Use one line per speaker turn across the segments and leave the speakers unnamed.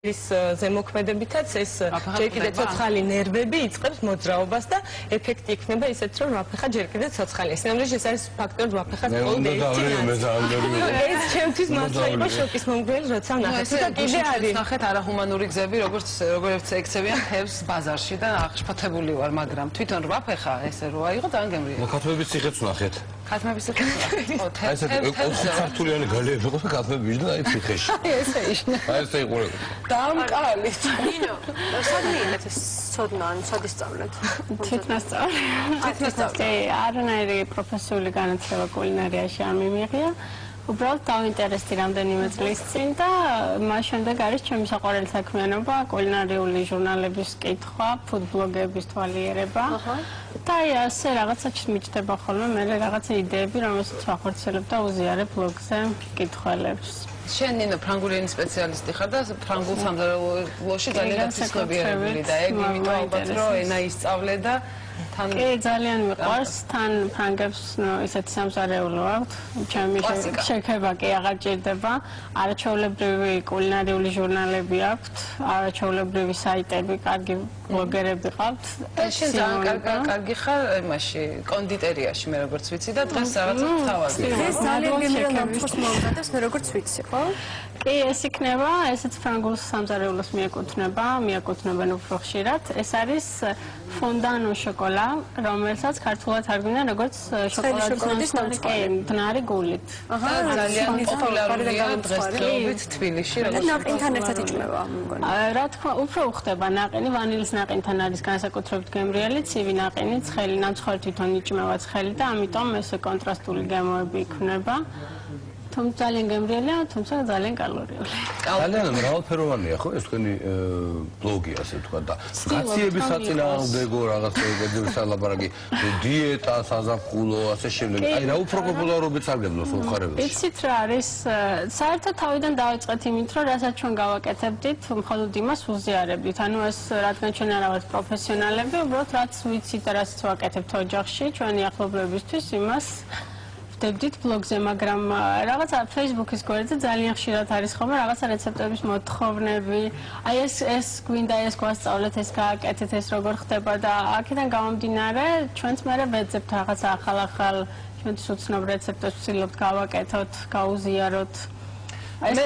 ის ზემოქმედებითაც ეს ჯერ კიდევ ცოცხალი ნერვები იწყებს მოძრაობას და ეფექტი იქნება ისეთ რომ ვაფეხა ჯერ კიდევ ცოცხალია. სინამდვილეში ეს არის ფაქტორი ვაფეხას ყოველდღე ეს ჩემთვის მართლა იყო შოკის მომგვრელი როცა ნახეთ და კიდე არის
ნახეთ არაჰუმანური გზები როგორც ექცევიან თევზს ბაზარში და აღშფოთებული ვარ მაგრამ თვითონ ვაფეხა ესე როა იყო ძალიან გემრიელი.
ქათმების ციხეც ნახეთ.
ქათმების ციხეც ნახეთ.
აი ეს ქართულიანი გალები იყო ქათმების და აი ციხეში.
ესე ისნა.
აი ესე იყო.
დამკალი.
ნინო, სადმიეთ ეს ცოდნა, სადისწავლეთ?
თვითნასწავლეთ. არანაირი პროფესიული განათლება კულინარიაში არ მიმიღია. უბრალოდ დავინტერესდი რამდენიმე წლის წინ და მას შემდეგ არის ჩემი საყვარელი საქმიანობა, კულინარიული ჟურნალების კითხვა, ფუდბლოგების თვალიერება. და აი ასე რაღაცა მიჭდება ხოლმე მე რაღაცა იდეები, რომელსაც ვახორციელებ და უზიარებ ბლოგზე კითხველებს.
შენ ნინო ფრანგული ენის სპეციალისტი ხარ და ფრანგულ სამზარეულოში ძალიან გაცნობიერებული და ეგ იმიტომ ალბათ რომ ენა ისწავლე და თან
კი ძალიან მიყვარს თან ფრანგებს ისეთი სამზარეულო აქვს ჩემი შეკება კი აღარ ჭირდება არაჩვეულებრივი კულინარიული ჟურნალები აქვს არაჩვეულებრივი საიტები კარგი ბლოგერები ყავთ
შენ ძალიან კარგი ხარ იმაში კონდიტერიაში მე როგორც ვიცი და დღეს რაღაცა თავაზი
ეს ძალიან გემრიელ ნამთოს მომზადებს მე როგორც ვიცი ხო
კი ეს იქნება ესეც ფრანგულ სამზარეულოს მიაკუთვნებენ უფრო ხშირად ეს არის ფონდანო შოკოლა რომელსაც ქართულად თარგმნიან როგორც შოკოლადის ნამწვარი მდნარი გულით
ძალიან პოპულარულია დღესდღეობით თბილისში
როგორც ნაყინთან ერთად იჭმება მგონი
რა თქმა უფრო უხდება ნაყინი ვანილის ნაყინთან არის განსაკუთრებით გემრიელი ცივი ნაყინი ცხელი ნამცხვარი თვითონ იჭმება ცხელი და ამიტომ ეს კონტრასტული გემოები იქნება თუმცა ძალიან გემრიელია, თუმცა ძალიან კალორიული.
ძალიან მრავალფეროვანია ხო ეს თქვენი ბლოგი ასე ვთქვა და გაციების საწინააღმდეგო რაღაცეების სალაპარაკი, დიეტა, საზაფხულო, ასე შემდეგ. აი რა უფრო პოპულარობით სარგებლობს უხარებელში.
იცით რა არის, საერთოდ თავიდან დავიწყეთ იმით, რომ რასაც ჩვენ გავაკეთებდით, მხოლოდ იმას უზიარებდით. ანუ ეს რადგან ჩვენ არ ვართ პროფესიონალები, უბრალოდ რაც ვიცით და რაც ვაკეთებთ ოჯახში, ჩვენი ახლობლებისთვის იმას ვდებდით ბლოგზე, მაგრამ რაღაცა Facebook-ის გვერდზე ძალიან ხშირად არის ხოლმე რაღაცა რეცეპტების მოთხოვნები. აი ეს გვინდა ეს გვასწავლეთ, ეს გააკეთეთ, ეს როგორ ხდება და აქედან გამომდინარე, ჩვენც მერე ვეძებთ რაღაცა ახალ ჩვენთვის უცნობ რეცეპტებს ვცდილობთ გავაკეთოთ, გაუზიაროთ. ეს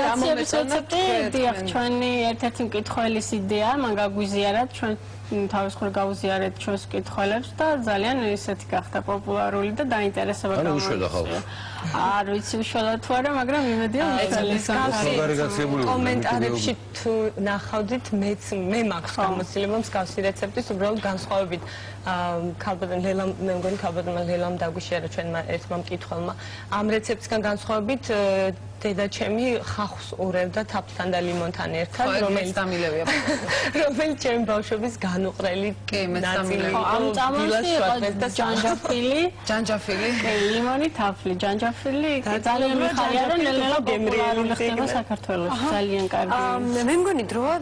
რეცეპტი დიახ, ჩვენი ერთ-ერთი მკითხველის იდეა, მან გაგვიზიარეთ, ჩვენ თავის მხრივ გავუზიარეთ ჩვენს მკითხველებს და ძალიან ისეთი გახდა პოპულარული და დაინტერესება
გამოიწვია. ანუ უშველა ხალხს.
არ ვიცი უშველა თუ არა, მაგრამ იმედია
კომენტარებში თუ ნახავდით მე მაქვს გამოცდილება მსგავსი რეცეპტის უბრალოდ განსხვავებით ქალბატონ ლელამ მე მგონი ქალბატონმა ლელამ დაგვიშერა ჩვენმა ერთმა მკითხველმა ამ რეცეპტისგან განსხვავებით დედა ჩემი ხახს ურევდა თაფლთან და ლიმონთან ერთად რომელიც ჩემი ბავშვობის განუყრელი ნაწილი
ამ წამალში
ჯანჯაფილი
ლიმონი თაფლი ჯანჯაფილი ძალიან მიხარია რომ ლელა პოპულარული ხდება საქართველოში ძალიან კარგი
მე მგონი დროა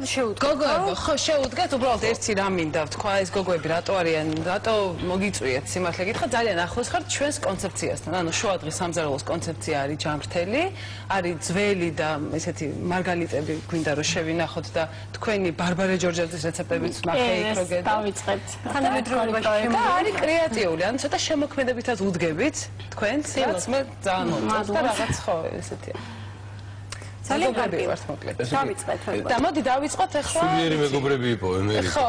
გოგოებო ხო შეუდგეთ უბრალოდ ერთი რამ მინდა ვთქვა ეს გოგოები რატო არიან რატო მოგიწვიეთ სიმართლე გითხრა ძალიან ახლოს ხართ ჩვენს კონცეფციასთან ანუ შუადღის სამზარეულოს კონცეფცია არის ჯანმრთელი არის ძველი და ესეთი მარგალიტები გვინდა რომ შევინახოთ და თქვენი ბარბარე ჯორჯეთის რეცეპტებიც ნახე იქ როგეთ
დავიწყეთ თანამედროვეობაში
და არის კრეატიული ანუ ცოტა შემოქმედებითაც უდგებით თქვენს რაც მე ძალიან მომწონს და რაღაც ხო ესეთია
ძალიან კარგი ვართ მოკლედ დავიწყეთ
და მოდი დავიწყოთ ახლა
სულიერი მეგობრები იყო ემერი
ხო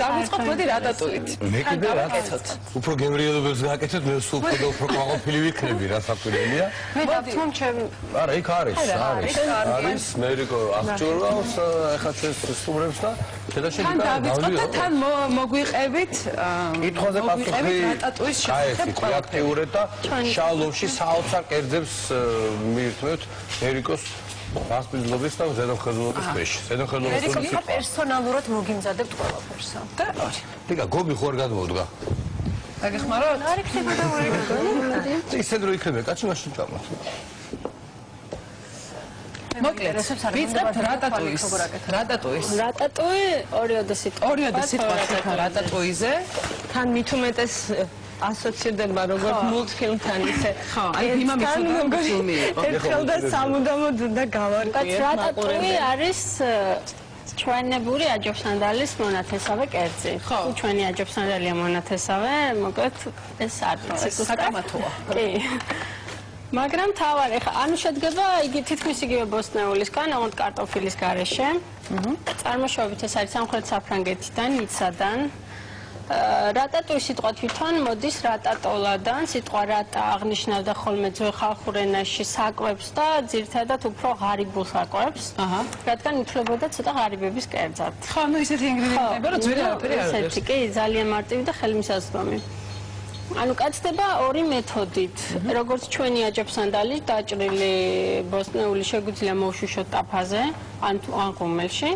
დავიწყოთ მოდი რატატუით
მე კიდე რატატუით უფრო გემრიელებებს გააკეთეთ მე სულ კიდე უფრო ყვაყოფილი ვიქნები რა საქმეა
მე დავთმობ ჩემ
არა იქ არის მერიკო აღჭურავს ახლა ჩვენს სტუმრებს და შედაშენი
დავიწყოთ და თან მოგვიყევით
კითხვაზე პასუხი
რატატუის შესახებ
აქტიურად და შალოვში საოცარ კერძებს მიირთმევთ მერიკოს მასპინძლობის და ზედამხედველობის ქვეშ. ზედამხედველობის
მერიკო პერსონალურად მოგიმზადებთ ყველაფერსო.
და
დიგა გობი ხო არ გადმოვდგა.
დაგეხმაროთ?
არ იქნება და
მერიკო. ისე დრო იქნება, კაცი მაშინ ჩამოთ.
მოკლედ, ვიწყებთ რატატუის.
რატატუი ორიოდე სიტყვა
რატატუიზე.
თან მით უმეტეს ასოცირდება როგორც მულტფილმთან ისე.
ხო, აი იმამის მულტფილმი იყო.
ერთხელ და სამუდამოდ უნდა გავარკვიეთ.
რატატუი არის ჩვენებური აჯობსანდალის მონათესავე კერძი.
ხო.
თუ ჩვენი აჯობსანდალია მონათესავე, მოკლედ ეს არ ვიცი.
საკამათოა.
კი. მაგრამ თავარი ხა ანუ შედგება იგი თითქმის იგივე ბოსტნეულისგან, ოღონდ კარტოფილის გარეშე. წარმოშობით ეს არის სამხრეთ საფრანგეთიდან, ნიცადან. რატატუი სიტყვა თვითონ მოდის რატატოლადან, სიტყვა რატა აღნიშნავდა ხოლმე ძველ ხალხურ ენაში საკვებს და ძირითადად უფრო ღარიბულ საკვებს. რადგან ითვლებოდა ცოტა ღარიბების კერძად.
ხო, ну ისეთი ინგრედიენტები, რომ ძველი არაფერი არ არის.
ესეთი კი, ძალიან მარტივი და ხელმისაწვდომი. ანუ კაცდება ორი მეთოდით. როგორც ჩვენი აჯობსანდალი დაჭრილი ბოსტნეული შეგვიძლია მოვშუშოთ ტაფაზე, ან ღუმელში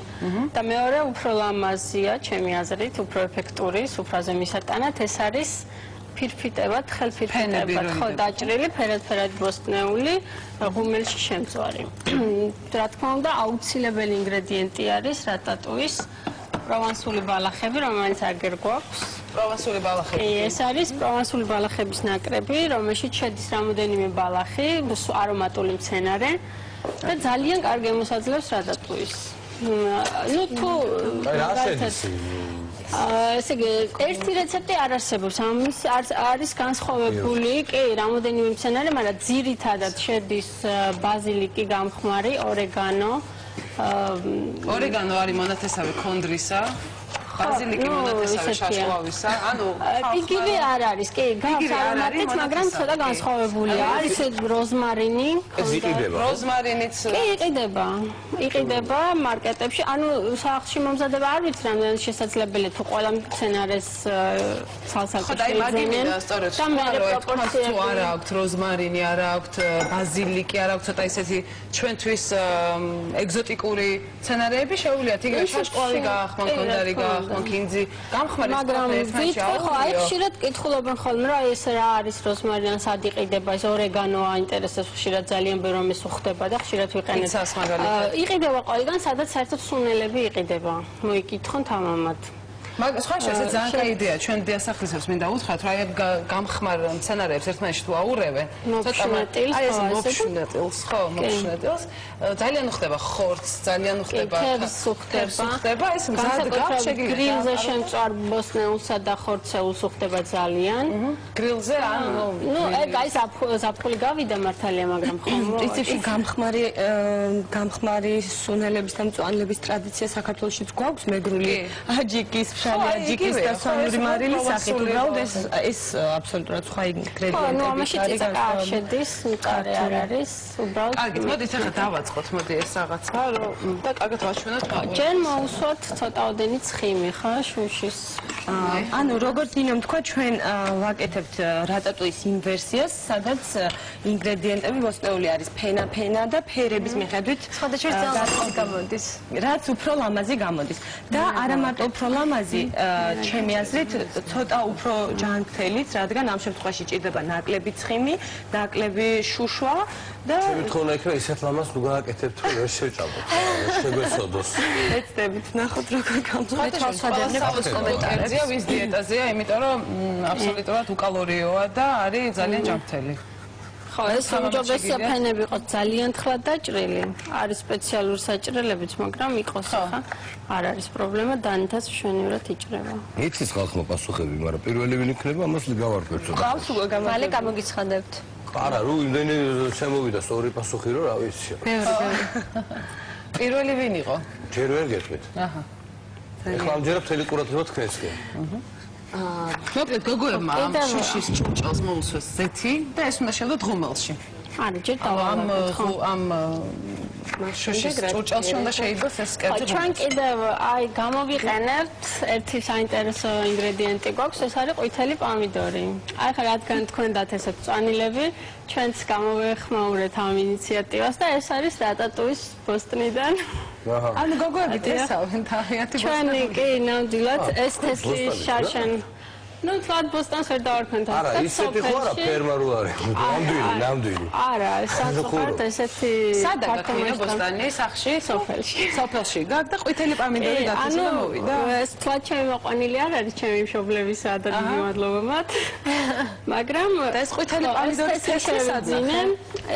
და მეორე უფრო ლამაზია, ჩემი აზრით, უფრო ეფექტური, სუფრაზე მისატანად, ეს არის ფირფიტებად, ხელფირფიტებად, ხო, დაჭრილი, ფერად ბოსტნეული, ღუმელში შემწვარი. რა თქმა უნდა, აუცილებელი ინგრედიენტი არის რატატუის პროვანსული ბალახები, რომელიც აგერ გვაქვს.
პროვანსული ბალახები.
ეს არის პროვანსული ბალახების ნაკრები, რომელშიც შედის რამოდენიმე ბალახი, არომატული მცენარე და ძალიან კარგი ემოსაძლევს რატატუის. ну თუ ესე იგი ერთი რეცეპტი არ არსებობს, ამის არის განსხვავებული, კი, რამოდენიმე მცენარე, მაგრამ ძირითადად შედის ბაზილიკი, გამხმარი, ორეგანო.
ორეგანო არის მონათესავე ქონდრისა. ბაზილიკი მონათესავე შაშლავისა, ანუ
იგივე არ არის, კი, გავს არომატით, მაგრამ ცოტა განსხვავებულია. არის როზმარინი,
როზმარინიც
კი, იყიდება მარკეტებში. ანუ სახლში მომზადება არ ვიცი რამდენი შესაძლებელია თუ ყველა მცენარეს ცალ-ცალკე
შეიძენენ. და მე პროპორციები თუ არ აქვს როზმარინი, არ აქვს ბაზილიკი, არ აქვს ცოტა ისეთი ჩვენთვის ეგზოტიკური მცენარეები შეუძლიათ იგივე შაშლავი გაახმონ, ქონდარი გაახმონ. კონკინძი გამხმარი
მაგრამ ვიტყვი ხო აი ხშირად კითხულობენ ხოლმე რა ეს რა არის როზმარინი სად იყიდება ეს ორეგანო აინტერესებს ხშირად ძალიან ბევრი რომ ეს უხდება და ხშირად ვიყენებ იყიდება ყველგან სადაც საერთოდ სუნელები იყიდება მოიკითხონ თამამად
მაგრამ სხვა შეიძლება ძალიან კაი იდეა ჩვენ დიასახლისებს მინდა უთხრათ რა გამხმარ მცენარეებს ერთმანეთში თუ აურევენ
ცოტა
აი ეს მოფშუნეტილს ხო მოფშუნეტილს ძალიან უხდება ხორცს ძალიან უხდება
ქერს უხდება
ეს მზად გაქვს შეგიძლია
გრილზე შემწვარ ბოსტნეულსა და ხორცეულს უხდება ძალიან
გრილზე ანუ
ნუ ეგ აი ზაფხული გავიდა მართალია მაგრამ ხომ
პრინციპში გამხმარი სუნელების და მწვანლების ტრადიცია საქართველოშიც გვაქვს მეგრული აჯიკის აჯიკის და სვანური მარილის სახით უბრალოდ ეს აბსოლუტურად სხვა ინგრედიენტები
ხო, ნუ ამაში წიწაკა არ შედის, მყარე არ არის, უბრალოდ
კარგით, მოდით ახლა დავაწყოთ, მოდი ეს რაღაცა, რომ და კარგად ვაჩვენოთ ყავა.
ჯერ მოვუსვათ ცოტაოდენი ცხიმი, ხო, შუშის.
ანუ როგორც დინომ თქვა, ჩვენ ვაკეთებთ რატატუის იმ ვერსიას, სადაც ინგრედიენტები მოსწეული არის ფენა და ფერების მიხედვით
სხვადასხვა ძალიან გამოდის.
რაც უფრო ლამაზი გამოდის. და არა მარტო უფრო ლამაზი ჩემი აზრით ცოტა უფრო ჯანმრთელიც, რადგან ამ შემთხვევაში ჭირდება ნაკლები ცხიმი, ნაკლები შუშვა და
ჩემი თქონა იქნება ისეთ ლამაზს თუ გააკეთებთ, რომ ვერ შეჭამოთ, შეგვეცოდოს.
ეცდებით, ნახოთ როგორ გამოდის.
სხვადასხვა კომენტარებია ვის დიეტაზეა, იმიტომ რომ აბსოლუტურად უკალორიოა და არის ძალიან ჯანმრთელი.
ხო, ეს უმჯობესია ფენები იყოს ძალიან თხლად დაჭრილი. არის სპეციალური საჭრელებიც, მაგრამ იყოს ხა. არ არის პრობლემა, დანითაც მშვენივრად იჭრება.
იცის ხალხმა პასუხები, მაგრამ პირველი ვინ იქნება, ამას გავარკვევთ ცოტა.
ყავს უკვე
მალე გამოგიცხადებთ.
არა, რო იმდენი შემოვიდა სწორი პასუხი, რომ რა ვიცი.
ბევრი. პირველი ვინ იყო?
ჯერ ვერ გეტყვით. აჰა. ეხლა ამჯერად მთელი ყურადღება თქვენსკენ.
მოკლედ გოგოებმა ამ შუშის ჭურჭელს მოусვეს ზეთი და ეს უნდა შევდოთ ღუმელში.
არა, ჯერ დავავარდოთ.
ამ შუშის ჭურჭელში უნდა შეიდგოს ეს კერძი.
ჩვენ კიდევ აი გამოვიყენებთ ერთი საინტერესო ინგრედიენტი გვაქვს, ეს არის ყვითელი პომიდორი. აი ხა რადგან თქვენდათ ესე წვანილები, ჩვენც გამოვეხმაურეთ ამ ინიციატივას და ეს არის რატატუის ბოსტნიდან.
ანუ გოგოები ესავენ თავიანთი ბოსტნები.
ჩვენი კი ნამდვილად ეს თესლის შარშან ну თვად ბოსტანს ვერ დავარქვენ თან.
არა, ისეთი ხო არა ფერმა რო არის. ნამდვილი.
არა, საერთოდ ესეთი
სადაა გაქვია ბოსტანი სახში,
სოფელში.
სოფელში გაგ და ყვითელი პომიდორი დათესა და მოვიდა.
ეს თვად ჩემი მოყვანილი არ არის ჩემი მშობლებისა და დიდი მადლობა მათ. მაგრამ
ეს ყვითელი პომიდორი თესლისადმი.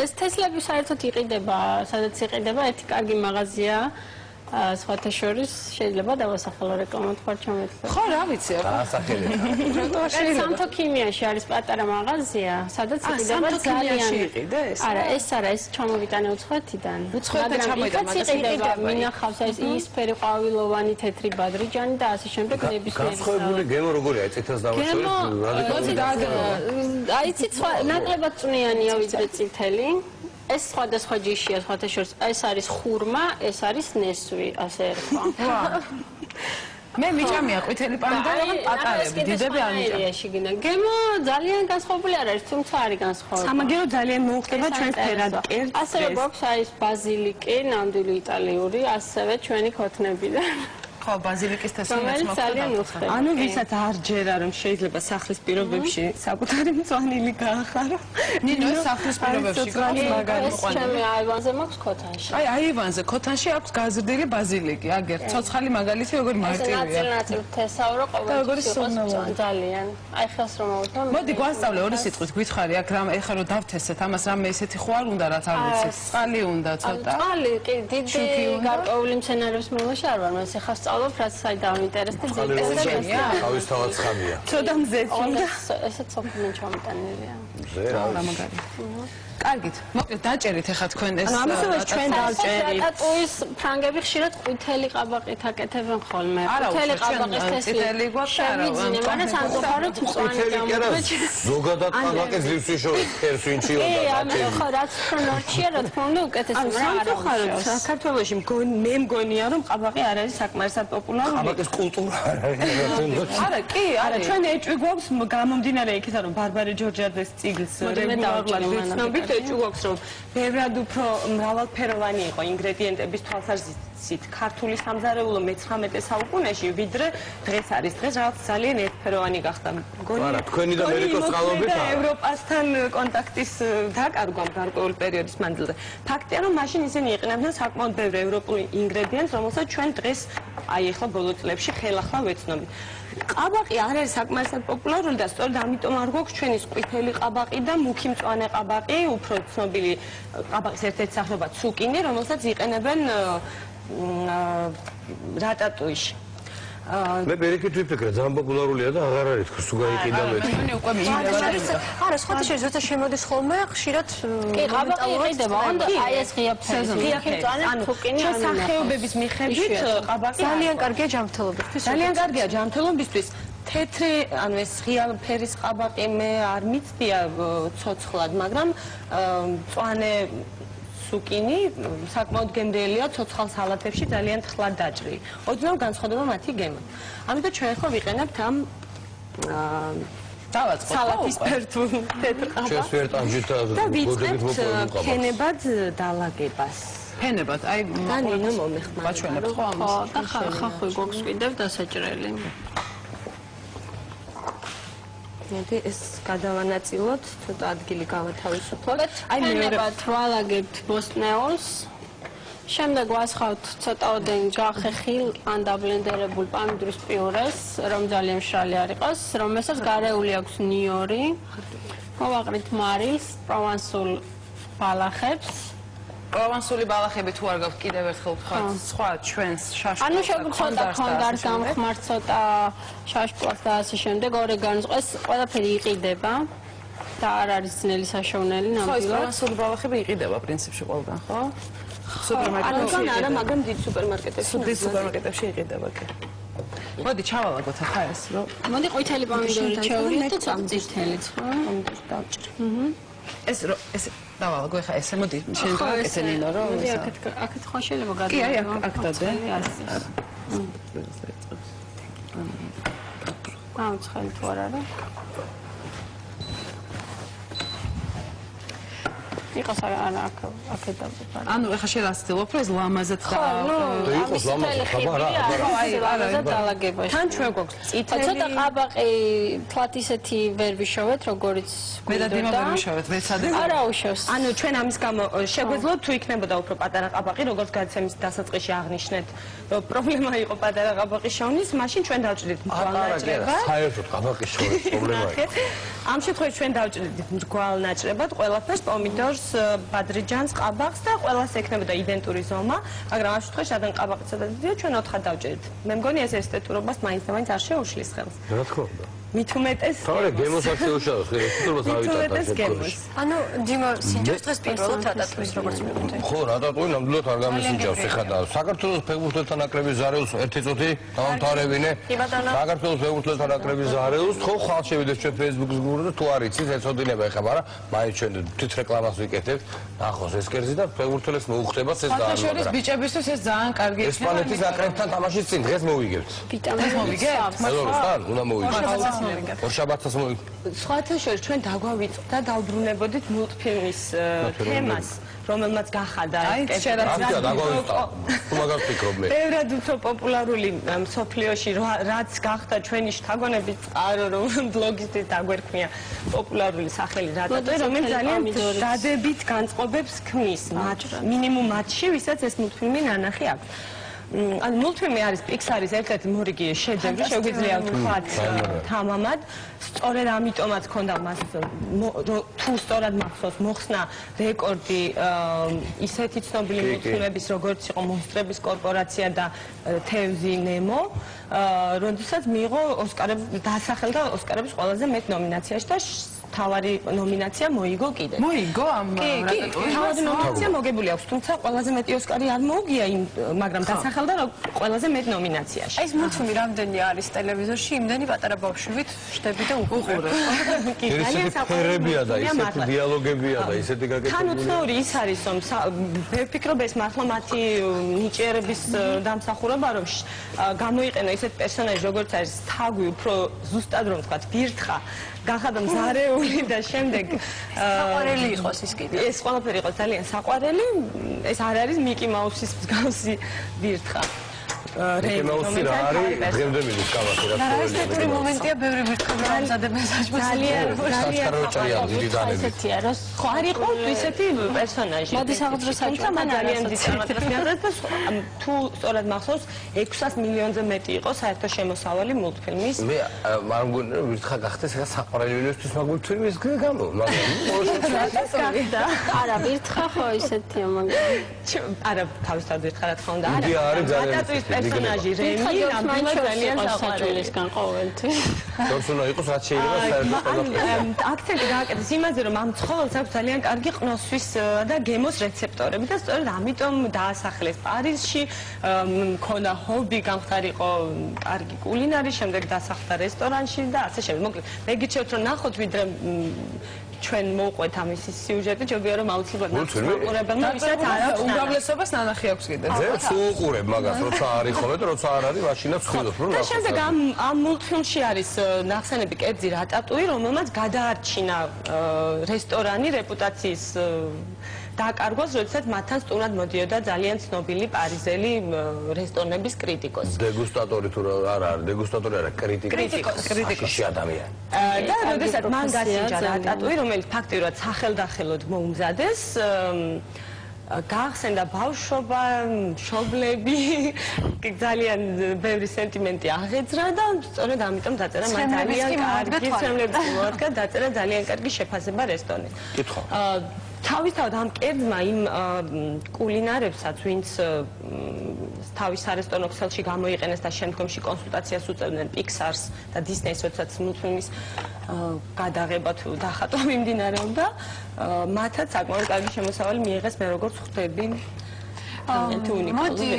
ეს თესლები საერთოდ იყიდება, სადაც იყიდება, ერთი კარგი მაღაზია სხვათა შორის შეიძლება დავასახელო რეკლამად ხარ ჩამეთქვა.
ხო, რა ვიცი,
დაასახელე.
სამთო ქიმიაში არის პატარა მაღაზია, სადაც იყიდება ძალიან. არა, ეს ჩამოვიტანე უცხოეთიდან.
უცხოეთიდან ჩამოვიტანე,
მაგას იყიდება, მინახავს ეს იისფერი ყვავილოვანი თეთრი ბადრიჯანი და ასე შემდეგ ნებისმიერი.
განსხვავებული გემო როგორია, წითელს დავაშორეთ რადიკალური.
აიცით, ნაკლებად წვნიანია ვიდრე წითელი. ეს სხვადასხვა ჯიშია, სხვათა შორის. ეს არის ხურმა, ეს არის ნესვი, ასე ერქვა.
მე მიჭამია ყვითელი პანდა, მაგრამ პატარები, დიდები არ მიჭამია.
გემო ძალიან განსხვავებული არ არის, თუმცა არის განსხვავებული.
სამაგერო ძალიან მოუხდება ჩვენს ფერად კერძს.
ასევე გვაქვს არის ბაზილიკი, ნამდვილი იტალიური, ასევე ჩვენი ქოთნებიდან.
ხო, ბაზილიკის თესლიც
მოხდება.
ანუ ვისაც არ ჯერა რომ შეიძლება სახლის პირობებში საკუთარი მწვანილი გაახარო.
ნინო ეს სახლის პირობებში
მაგარი მოყვანილი. ჩემი აივანზე მაქვს ქოთანში.
აი, აივანზე ქოთანში აქვს გაზრდილი ბაზილიკი, აგერ ცოცხალი მაგალითი როგორ მარტივია.
ეს ნაწილი თესავრო ყოველთვის იყოს ძალიან. აი ხელს რომ მოვუწო.
მოდი გვასწავლე ორი სიტყვით, გითხარი აქ რამ ეხლა რომ დავთესეთ, ამას რამე ესეთი ხო არ უნდა რაც არ ვიცი. წყალი უნდა ცოტა.
წყალი, კი, დიდი გარკვეული მცენარეების მომაში არ ვარ, მას ეხლა სწავლობ, რაც საერთოდ დაინტერესდა ძეგლი.
თავისთავად ცხადია.
ცოტა მზეც უნდა.
ესეც სოფლიდან ჩამოტანილია.
მზე რა
მაგარი. კარგით, მოკლედ დაჭერით ახლა თქვენ ეს.
ამასოდეს ჩვენ დავჭერით.
რატოის ფრანგები ხშირად ყვითელი ყაბაყით აკეთებენ ხოლმე. ყვითელი ყაბაყის თესლი შევიძინე, მაგრამ სამწუხაროდ მწვანე გამოდგა.
ზოგადად ყაბაყის ლივსი შორის ფერს ვინჩი უნდა
დაკეთო. ხო, რაც ფრონორჩია, რა თქმა უნდა, უკეთესია, მაგრამ
სამწუხაროდ საქართველოში მე მგონია რომ ყაბაყი არ არის საკმარისად პოპულარული.
ყაბაყის კულტურა არ არის.
არა, კი,
არა, ჩვენ ეჭვი გვაქვს გამომდინარე იქით, რომ ბარბარე ჯორჯადეს წიგნს რეგულარულად ვიცნობთ, ეჭვი გვაქვს, რომ ბევრად უფრო მრავალფეროვანი იყო ინგრედიენტების თვალსაზრისით ქართული სამზარეულო მე-19 საუკუნეში, ვიდრე დღეს არის. დღეს რაღაც ძალიან ერთფეროვანი გახდა.
არა, თქვენი და ამერიკოს წყალობით არა.
ევროპასთან კონტაქტის დაკარგვამ გარკვეული პერიოდის მანძილზე. ფაქტია, რომ მაშინ ისინი იყენებდნენ საკმაოდ ბევრ ევროპულ ინგრედიენტს, რომელსაც ჩვენ დღეს აი ახლა ბოლო წლებში ხელახლა ვეცნობით. ყაბაყი არ არის საკმარისად პოპულარული და სწორედ ამიტომ არ გვაქვს ჩვენი ყვითელი ყაბაყი და მუქი მწვანე ყაბაყი, უფრო ცნობილი ყაბაყის ერთ-ერთი სახეობა ცუკინი, რომელსაც იყენებენ რატატუიში.
მე ბერიკით ვიფიქრე, ძალიან პოპულარულია და აღარ არის თქოს თუ გაიყიდა მე.
არა, სხვათა შორის როცა შემოდის ხოლმე, ხშირად
კი, ყაბაყი იყიდება, ანუ აი ეს ღია ფერი, ანუ
ჩვენ სახეობების მიხედვით ყაბაყი
ძალიან კარგია ჯანმრთელობისთვის.
ძალიან კარგია ჯანმრთელობისთვის. თეთრი, ანუ ეს ღია ფერის ყაბაყი მე არ მიცდია ცოცხლად, მაგრამ მწვანე სუკინი საკმაოდ გემრიელია ცოცხალ სალათებში ძალიან თხლად დაჭრილი. ოდნავ განსხვავდება მათი გემა. ამიტომ ჩვენ ახლა ვიყენებთ ამ
დავაწყოთ
სალათის ფერთულ თეთრ ყაბაყს.
ჩვენს ვერტამჟით და
და ვიწყებთ ფენებად დალაგებას.
ფენებად, აი
ნინო მომეხმარება.
ბაჩვენებთ ხო ამას?
ხო, და ხახო გვაქვს კიდევ დასაჭრელი.
მოდი ეს გადავანაწილოთ, ცოტა ადგილი გავათავისუფლოთ.
აი ფენებად ვალაგებთ ბოსტნეულს. შემდეგ ვასხავთ ცოტაოდენ გახეხილ ან დაბლენდერებულ პამიდურის პიურეს, რომ ძალიან მშრალი არ იყოს, რომელსაც გარეული აქვს ნიორი. მოვაყრით მარილს, პროვანსულ ბალახებს.
პროვანსული ბალახები თუ არ გაქვთ კიდევ ერთხელ ვთქვათ, სხვა ჩვენს შაშკოს.
ანუ შეგუცოტა კონდარს გამხმართ ცოტა შაშკოს და ასე შემდეგ, ორეგანოს, ეს ყველაფერი იყიდება და არ არის ძნელი საშოვნელი
ხო, ეს
ნამდვილად.
პროვანსული ბალახები იყიდება პრინციპში ყველგან, ხო? სუპერმარკეტებში.
არა, მაგრამ დიდ სუპერმარკეტებში.
დიდ სუპერმარკეტებში იყიდება კი. მოდი ჩავალაგოთ ახლა ეს, რომ
მოდი ყვითელი პომიდორი ჩაურიოთ და ცოტა წითელიც, ხო?
პომიდორს დავჭრე.
ეს დავალაგო ახლა ესე მოდი შენ გააკეთე ნინო რომ
მოდი აქეთ ხო შეიძლება გადავიდე.
კი, აი აქ დადე.
გამცხელი თუ არ არის? იყოს არა აქეთ დავწერე.
ანუ ახლა შენ რა ცდილობ რომ ეს ლამაზად და
იყოს ლამაზად, ხაბა რა.
არა დალაგებაში.
თან ჩვენ გვაქვს წითელი.
ცოტა ყაბაყი თლათ ისეთი ვერ ვიშოვეთ, როგორიც
მე და დიმა ვერ ვიშოვეთ, მეცადე.
არა უშავს.
ანუ ჩვენ ამის გამო შეგვეძლოთ თუ იქნებოდა უფრო პატარა ყაბაყი, როგორც გადაცემის დასაწყისში აღნიშნეთ, რომ პრობლემა იყო პატარა ყაბაყის შოვნის, მაშინ ჩვენ დავჭრით მრგვალ ნაჭრებად.
საერთოდ ყაბაყის შორის პრობლემა იყო.
ამ შემთხვევაში ჩვენ დავჭრით მრგვალ ნაჭრებად ყველაფერს, პომიდორს, ბადრიჯანს, ყაბახს და ყველას ექნებოდა იდენტური ზომა, მაგრამ ამ შემთხვევაში რადგან ყაბახიცა და დიდია ჩვენ 4-ად დავჭერით. მე მგონი ეს ესთეტურობას მაინც და მაინც არ შეუშლის ხელს.
რა თქმა უნდა.
მით უმეტეს
თავი გემოს არ შეუშალოს, ესთეტურობას ავიტანთ.
ანუ ძიმო სინჯავს დღეს პირველად რატატუის როგორც მივხვდი.
ხო, რატატუი ნამდვილად არ გამისინჯავს ეხლა და საქართველოს ფეხბურთელთა ნაკრების ზარეულს ერთი წუთი დავამთავრებინე. საქართველოს ფეხბურთელთა ნაკრების ზარეულს ხო ხალხ შევიდეს ჩვენ Facebook-ის გურო და თუ არ იცით ეცოდინება ეხლა, მაგრამ მაინც ჩვენ თვით რეკლამას ვიკეთებთ. ნახოს ეს კერძი და ფეხბურთელებს მოუხდება ეს და
შორის ბიჭებისთვის ეს ძალიან კარგი იქნება.
ესპანეთის ნაკრებთან თამაშის წინ დღეს მოვიგებთ.
ვიტამინს მოვიგებთ?
მელოროსთან უნდა მოვიგებთ. ორშაბათს მოვიგებთ.
სხვათა შორის ჩვენ დაგვავიწყდა და დავბრუნებოდით მულტფილმის თემას, რომელმაც გახადა ეს
აკია დაგვავიწყდა. თუ მაგას ფიქრობ მე.
ბევრად უფრო პოპულარული მსოფლიოში რაც გახდა ჩვენი შთაგონების წყარო, რომ ბლოგისტის დაგვერქმია პოპულარული სახელი რატატუი, რომელიც ძალიან დადებით განწყობებს ქმნის მინიმუმ მათში, ვისაც ეს მულტფილმი ნანახი აქვს. ანუ მულტფილმი არის Pixar-ის ერთ-ერთი მორიგი შედევრი, შეგვიძლია ვთქვათ თამამად. სწორედ ამიტომაც ჰქონდა მას თუ სწორად მახსოვს მოხსნა რეკორდი ისეთი ცნობილი მულტფილმების როგორც იყო მონსტრების კორპორაცია და თევზი ნემო, როდესაც მიიღო ოსკარების დასახელდა ოსკარების ყველაზე მეტ ნომინაციაში და თავარი ნომინაცია მოიგო კიდე.
მოიგო ამ
რატატუის? თავარი ნომინაცია მოგებული აქვს, თუმცა ყველაზე მეტი ოსკარი არ მოუგია იმ, მაგრამ დასახელდა ყველაზე მეტ ნომინაციაში.
ეს მულტფილმი რამდენი არის ტელევიზორში, იმდენი პატარა ბავშვით შდები და უყურებ.
ისეთი ფერებია და ისეთი დიალოგებია და ისეთი გაკეთებული.
თან უცნაური ის არის, რომ ვფიქრობ ეს მართლა მათი ნიჭიერების დამსახურება, რომ გამოიყენო ისეთ პერსონაჟი, როგორც არის თაგვი, უფრო ზუსტად რომ ვთქვათ, ბირთხა გახადა მზარეული და შემდეგ
საყვარელი იყოს ის კიდე.
ეს ყველაფერი იყოს ძალიან საყვარელი. ეს არ არის მიკი მაუსის მსგავსი ბირთხა.
მიკი მაუსი რა არის? დღემდე მიდის კამათი რა
თქმა უნდა. ეს მომენტია ბევრი ბირთქები ამზადებ მესაჟს.
ძალიან
საჩქაროჭია დიდი დანები.
ესეთია რა. ხო არ იყო ისეთი პერსონაჟი.
მოდი საყდრო
თუმცა მან ძალიან დიდი წარმატებას მიაღწია და თუ სწორად მახსოვს 600 მილიონზე მეტი იყო საერთო შემოსავალი მულტფილმის.
მე არ მგონი რომ ვირთხა გახდეს ეხა საყვარელისთვის მულტფილმის გამო,
მაგრამ
არა ვირთხა ხო ისეთია მაგრამ
არა თავისთავად ვირთხა რა თქმა უნდა
არის
რატატუის პერსონაჟი რემი ნამდვილად ძალიან
საყვარელისგან ყოველთვის
თორს უნდა იყოს რაც შეიძლება საერთოდ ყველაფერი
აქცენტი გააკეთეს იმაზე რომ ამ ცხოველს აქვს ძალიან კარგი ყნოსვის და გემოს რეცეპტორები და სწორედ ამიტომ დაასახლეს პარიზში მქონდა ჰობი გამხდარიყო კარგი კულინარი შემდეგ დასახლდა რესტორანში და ასე შემდეგ მოკლედ მე გიჩვენებთ რომ ნახოთ ვიდრე ჩვენ მოვყვეთ ამის სიუჟეტი, ჯობია რომ აუცილებლად მაყურებელმა ვისაც არ აქვს
უმრავლესობას ნანახი აქვს კიდე.
ზე სულ უყურებ მაგას, როცა არის ხოლმე და როცა არ არის, მაშინაც ვხილობ რომ
და შემდეგ ამ მულტფილმში არის ნახსენები კერძი რატატუი, რომელმაც გადაარჩინა რესტორანი რეპუტაციის დაკარგვას, როდესაც მათთან სტუმრად მოდიოდა ძალიან ცნობილი პარიზელი რესტორნების კრიტიკოსი.
დეგუსტატორი თუ არა, დეგუსტატორი არა, კრიტიკოსი ადამიანი.
და როდესაც მან გასინჯა რატატუი, რომელიც ფაქტიურად სახელდახელოდ მოუმზადეს, გაახსენდა ბავშვობა, მშობლები, ძალიან ბევრი სენტიმენტი აღეძრა და სწორედ ამიტომ დაწერა მან ძალიან კარგი ცემლების მოადგა, დაწერა ძალიან კარგი შეფასება რესტორნის.
კითხვა.
თავისთავად ამ კერძმა იმ კულინარებსაც, ვინც თავის სარესტორნო ქსელში გამოიყენეს და შემდგომში კონსულტაციას უწევდნენ Pixar-ს და Disney-ს, როდესაც მულტფილმის გადაღება თუ დახატვა მიმდინარეობდა, მათაც საკმაოდ კარგი შემოსავალი მიიღეს, მე როგორც ხვდები.
მოდი,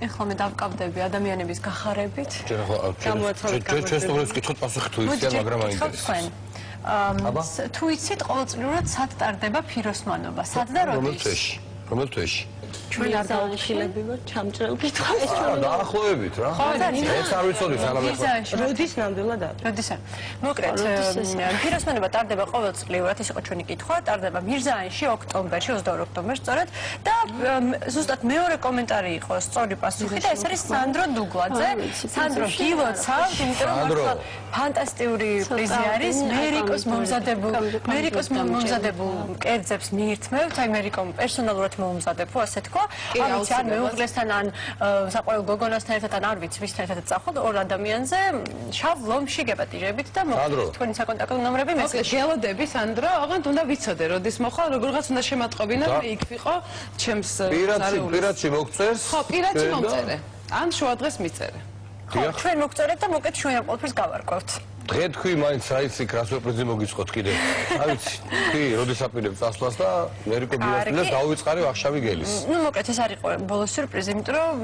ეხლა მე დავკავდები ადამიანების გახარებით.
ჩვენ სტუმრებს ვკითხოთ პასუხი თუ იციან, მაგრამ აინტერესებს.
თუ იცით ყოველწლიურად სად ტარდება ფიროსმანობა? სად და როდის?
რომელ თვეში?
ჩვენ არ დავხილები ვარ ჩამჭრელ კითხვას.
დაახლოებით რა. ეს არ ვიცოდი სანამ ეხლა.
როდის ნამდვილად არის?
როდის არის? მოკლედ, ფიროსმანობა ტარდება ყოველწლიურად, ის იყო ჩვენი კითხვა, ტარდება მირზაანში ოქტომბერში, 22 ოქტომბერს სწორედ და ზუსტად მეორე კომენტარი იყო სწორი პასუხი და ეს არის სანდრო დუგლაძე. სანდრო გილოცავთ, იმიტომ რომ ფანტასტიკური პრიზი არის მერიკოს მომზადებულ კერძებს მიირთმევთ, აი მერიკომ პერსონალურად მოუმზადებო, ასე თქვა. არ ვიცი, ან მეუღლესთან, ან საყვარელ გოგონასთან ერთად, ან არ ვიცი, ვისთან ერთად წახოთ ორ ადამიანზე, შავ ლომში გეპატიჟებით და მოგეთ თქვენი საკონტაქტო ნომრები მე.
გელოდები, სანდრო, აღარ უნდა ვიცოდე, როდის მოხვალ, როგორღაც უნდა შემატყობინა, მე იქ ვიყო, ჩემს
პირადში მოგწერს.
ხო, პირადში მომწერე. ან შუადღეს მიწერე.
ხო, ჩვენ მოგწერეთ და მოკეთ ჩვენ ამ ყველაფერს გავარკვევთ.
დღე თქვი მაინც რა იცი რა სურპრიზი მოგიწყოთ კიდე. არ ვიცი, თქვი, როდის აპირებ წასვლას და ერიკო ბიასტილეს დავიწყარი ვახშავი გელის.
ნუ მოკეთ ეს არ იყო ბოლო სიურპრიზი, იმიტომ რომ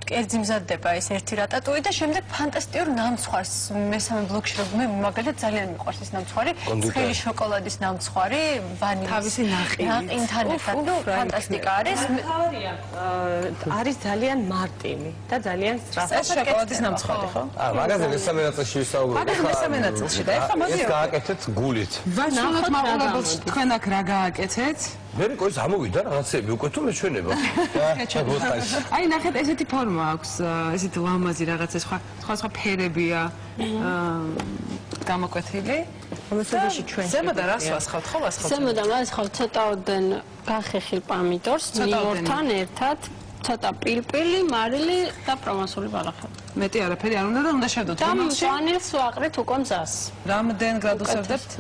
კერძი მზადდება ეს ერთი რატატუი და შემდეგ ფანტასტიკურ ნამცხვარს მესამე ბლოკში რომ მე მაგალითად ძალიან მიყვარს ეს ნამცხვარი, ცხელი შოკოლადის ნამცხვარი, ვანილის
თავისი
ნაყინთან ერთად. ნუ ფანტასტიკა არის.
არის ძალიან მარტივი და ძალიან სწრაფი.
ეს შოკოლადის ნამცხვარი ხო?
მაგაზე მესამე ნაწილში ვისაუბრებ.
მესამე ნაწილში და ეხლა მოდი
ეს გააკეთეთ გულით.
ვაჩვენოთ მაყურებელს თქვენ აქ რა გააკეთეთ?
მერიკო ის ამოვიდა რაღაცები უკვე თუ მეჩვენება.
აი ნახეთ ესეთი ფორმა აქვს, ესეთი ლამაზი რაღაცა სხვა ფერებია გამოკვეთილი.
ამასობაში ჩვენ
ზემოდან რას ვასხავთ ხო ვასხავთ?
ზემოდან ვასხავთ ცოტაოდენ გახეხილ პამიდორს, ნიორთან ერთად. ცოტა პილპილი, მარილი და პროვანსული ბალახები.
მეტი არაფერი არ უნდა და უნდა შევდოთ
და მწვანილს ვაყრით უკვე მზას.
რამდენ გრადუსებდებთ?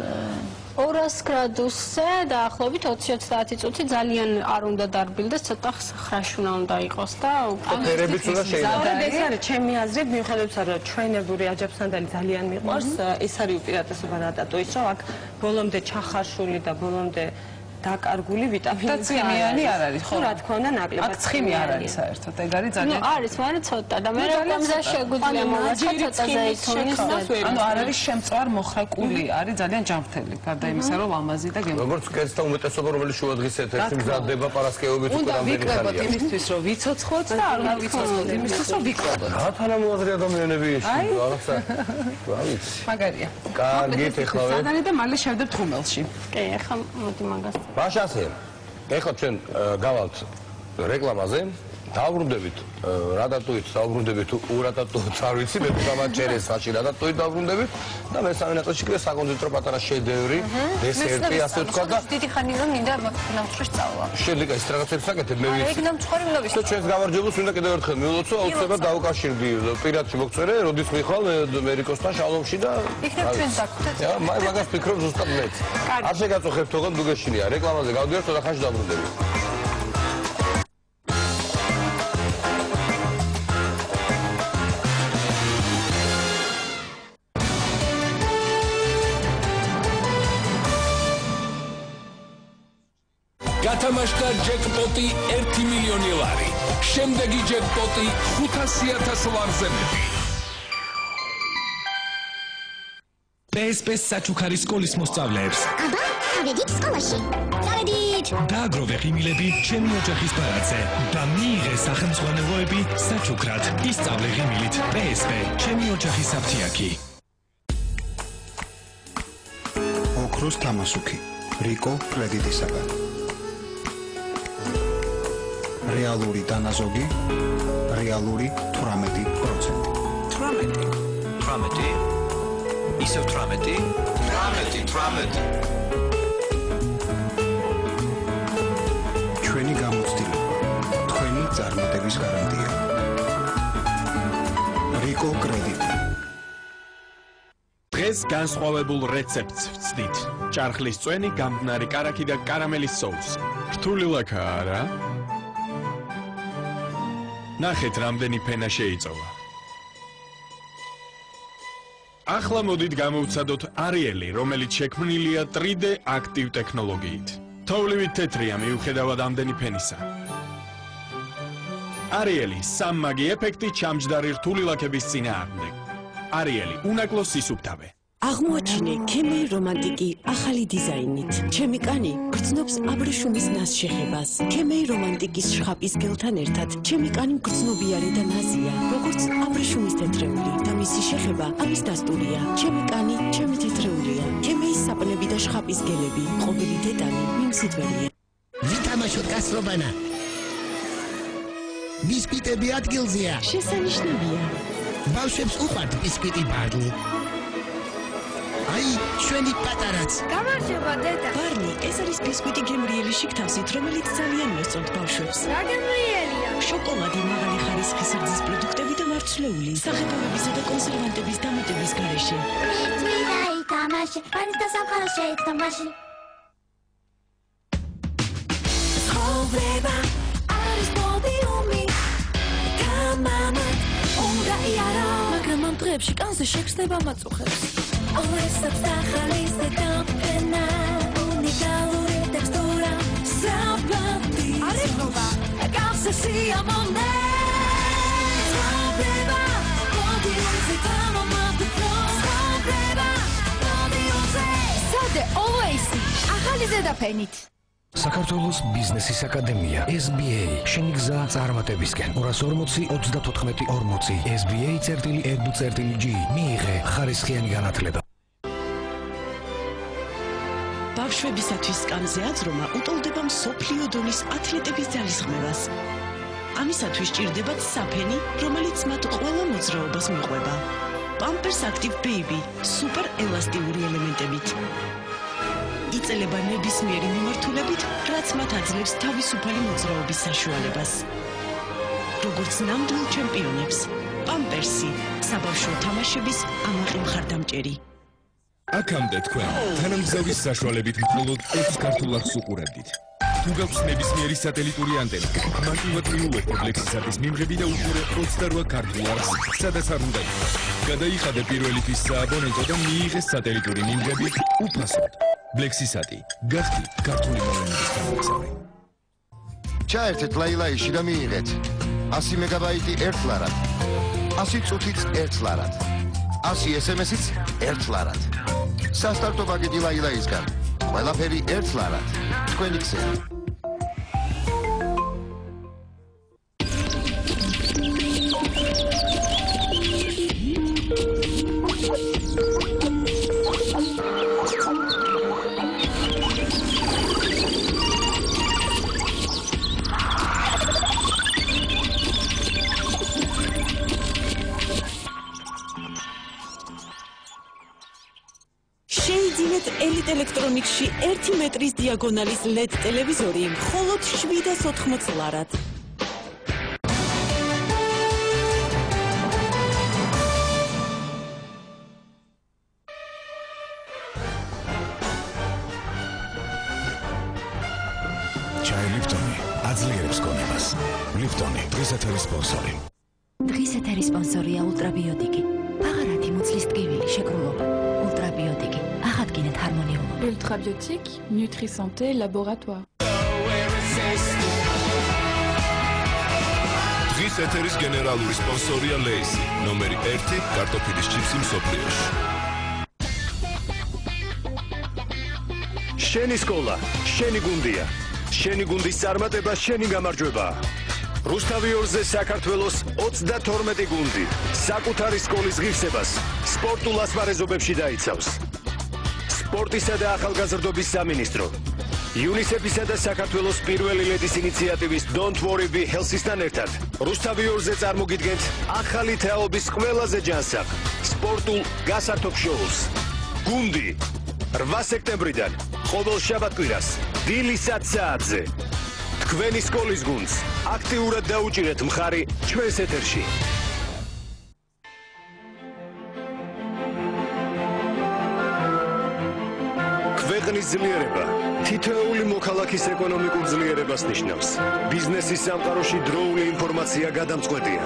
200 გრადუსზე დაახლოებით 20-30 წუთი ძალიან არ უნდა დარბილდეს, ცოტა ხრაშუნა უნდა იყოს და
ფერებიც უნდა შეიძლება.
ეს არის ჩემი აზრით, მიუხედავად რომ ჩვენებური აჯაფსანდალი ძალიან მიყვარს, ეს არის უპირატესობა რატატუის, რომ აქ ბოლომდე ჩახარშული და ბოლომდე დაკარგული ვიტამინი
და ცხიმიანი არ არის, ხო?
რა თქმა უნდა, ნაკლებად.
აქ ცხიმი არ არის საერთოდ, ეგ არის ძალიან.
ნუ არის, მაგრამ ცოტა და მე რა მზა შეგვიძლია მოვაწყო ცოტა ზეითუნის და
ანუ არ არის შემწვარ მოხრაკული, არის ძალიან ჯანმრთელი, გარდა იმისა, რომ ლამაზი და გემო.
როგორც კერძთა უმეტესობა, რომელიც შუადღის ერთ-ერთი მზადდება პარასკევობით უკვე რამდენი ხანია.
უნდა ვიკლებოთ იმისთვის, რომ ვიცოცხლოთ და არ უნდა ვიცოცხლოთ იმისთვის, რომ ვიკლებოთ.
რა თანამოაზრე ადამიანები ის რაღაცა. რა ვიცი.
მაგარია.
კარგით ეხლა
სადარი და მალე შევდებთ ხუმელში.
კი, ახლა მოდი მაგას.
ბაშასე, ეხლა ჩვენ გავალთ რეკლამაზე, დავბრუნდებით რატატუით, დავბრუნდებით ურატატუით, არ ვიცი, მე გამაჩერეს საში რატატუით დავბრუნდებით და მესამე ნაწილში კიდე საკონცერტო პატარა შედევრი, დესერტი, ასე ვთქვა და
დიდი ხანი რომ მინდა ნამცხვრის სწავლა.
შეიძლება ის რაღაცებს საკეთებ, მე ვიცი.
ეგ ნამცხვარი უნდა
და ჩვენს გამარჯვებულს უნდა კიდევ ერთხელ მივულოცო, აუცილებლად დავუკავშირდი პირადში მოგწერე, როდის მიხვალ მერიკოსთან შალომში და
იქნებ ჩვენ დაგვხვდეთ.
მაგას ფიქრობ ზუსტად მეც. არ შეგაწუხებთ თქო დუგეშინია, რეკლამაზე გავდივართ და ხანში დავბრუნდებით.
გათამაშდა ჯეკპოტი 1 მილიონი ლარი. შემდეგი ჯეკპოტი 500,000 ლარზე მეტი. PSP საჩუქარი სკოლის მოსწავლეებს.
აბა, ავედით სკოლაში. დავედით.
დააგროვე ღიმილები ჩემი ოჯახის ბარათზე და მიიღე სახელმძღვანელოები საჩუქრად. ისწავლე ღიმილით PSP ჩემი ოჯახის საფთიაქი.
ოქროს თამასუქი. რიკო კრედიტისაგან. რეალური დანაზოგი, რეალური 18%.
18. ისევ 18. 18.
ჩვენი გამოცდილება, თქვენი წარმატების გარანტია. რიკო კრედიტი.
დღეს განსხვავებულ რეცეპტს ვწდით. ჭარხლის წვენი, გამბნარი კარაქი და კარამელის соуსი. რთული ლაქაა, არა? ნახეთ, რამდენი ფენა შეიწოვა. ახლა მოდით გამოვცადოთ Ariel-ი, რომელიც შექმნილია 3D აქტივ ტექნოლოგიით. თოვლივით თეთრია მიუხედავად ამდენი ფენისა. Ariel-ი სამმაგი ეფექტი ჩამჯდარი რთული ლაქების წინააღმდეგ. Ariel-ი უნაკლო სისუფთავე.
აღმოაჩინე ქემი რომანტიკი ახალი დიზაინით. ჩემი კანი გრძნობს აბრეშუმის ნასშეხებას. ქემი რომანტიკის შხაპის გელთან ერთად ჩემი კანი გრძნობიარე და ნაზია, როგორც აბრეშუმის თეთრეული და მისი შეხება ამის დასტურია. ჩემი კანი ჩემი თეთრეულია. ქემის საპნები და შხაპის გელები, ყოველი დეტალი მიმსიტველია.
ვითამაშოთ გასრობანა. ბისკვიტები ადგილზეა.
შესანიშნავია.
ბავშვებს უყვართ ბისკვიტი ბარნი. აი, ჩვენი პატარაც.
გამარჯობა, დედა.
ბარნი, ეს არის ბისკვიტი გემრიელი შიგთავსით, რომელიც ძალიან მოსწონთ ბავშვებს.
რა გემრიელია?
შოკოლადი, მაღალი ხარისხის რძის პროდუქტები და მარცვლეული, საღებავებისა და კონსერვანტების დამატების გარეშე.
მიწვიდაი თამაში, პანის და სამყაროს შეეთამაში. ცხოვრება არის პოდიუმი, თამამად უნდა იარო. მაგრამ ამ დღეებში კანზე შეგრძნება მაწუხებს. ოესაც ახალი ზედამფენა, უნიკალური ტექსტურა, საბადი. არიხობა, კანზე სიამოვნე. ცხოვრება პოდიუმზე თამამად უფრო. ცხოვრება პოდიუმზე. სადე Oasis, ახალი ზედაფენით.
საქართველოს ბიზნესის აკადემია SBA შენი გზა წარმატებისკენ 240-34-40 SBA-edu.g მიიღე ხარისხიანი განათლება.
ბავშვებისათვის სკამზე აზრომა უტოლდება მსოფლიო დონის ათლეტების ძალისხმევას. ამისათვის ჭირდებათ საფენი, რომელიც მათ ყველა მოძრაობას მიყვება. Pampers Active Baby სუპერ ელასტიური ელემენტებით. იწელება ნებისმიერი მიმართულებით, რაც მათ აძლევს თავისუფალი მოძრაობის საშუალებას. როგორც ნამდვილ ჩემპიონებს, Pampers-ი საბავშვო თამაშების ამაყი მხარდამჭერი.
აქამდე თქვენ თანამგზავრის საშუალებით მხოლოდ 20 ქართულ არხს უყურებდით. თუ გაქვს ნებისმიერი სატელიტური ანტენა, მარტივად მიულოქო Blexisat-ის მიმღები და უყურე 28 ქართულ არხს, სადაც არ უნდა იყოს. გადაიხადე პირველი თვის სააბონენტო და მიიღე სატელიტური მიმღები უფასოდ. Blexisat-ი გახდი ქართული მოვლენების თანამგზავრი.
ჩაერთეთ ლაილაიში და მიიღეთ 100 მეგაბაიტი ერთ ლარად, 100 წუთიც ერთ ლარად, 100 SMS-იც ერთ ლარად. სასტარტო პაკეტი ლაილაისგან, ყველაფერი ერთ ლარად. თქვენი ქსელი.
შეიძინეთ Elite Electronics-ში 1 მეტრის დიაგონალის LED ტელევიზორი მხოლოდ 780 ლარად.
ჩაი ლიფტონი აძლიერებს გონებას. ლიფტონი დღეს ეთერის სპონსორი.
დღის ეთერის სპონსორია ულტრაბიოტიკი. ბაღარათი მუცლის ტკივილი შეკრულობა. ულტრაბიოტიკი. აღადგინეთ ჰარმონიულობა.
Ultrabiotique, Nutri-Santé Laboratoire.
დღის ეთერის გენერალური სპონსორია ლეისი, ნომერი 1 კარტოფილის ჩიფსი მსოფლიოში.
შენი სკოლა, შენი გუნდია. შენი გუნდის წარმატება, შენი გამარჯვება. რუსთავი 2-ზე საქართველოს 32 გუნდი საკუთარი სკოლის ღირსებას სპორტულ ასპარეზობებში დაიცავს. სპორტისა და ახალგაზრდობის სამინისტრო, UNICEF-ისა და საქართველოს პირველი ლედის ინიციატივის Don't Worry Be Healthy-სთან ერთად რუსთავი 2-ზე წარმოგიდგენთ ახალი თაობის ყველაზე ჯანსაღ სპორტულ გასართობ შოუს. გუნდი 8 სექტემბრიდან ყოველ შაბათ-კვირას დილის 10 საათზე. თქვენი სკოლის გუნდს აქტიურად დაუჭირეთ მხარი ჩვენს ეთერში. ქვეყნის ძლიერება თითოეული მოქალაქის ეკონომიკურ ძლიერებას ნიშნავს. ბიზნესის სამყაროში დროული ინფორმაცია გადამწყვეტია.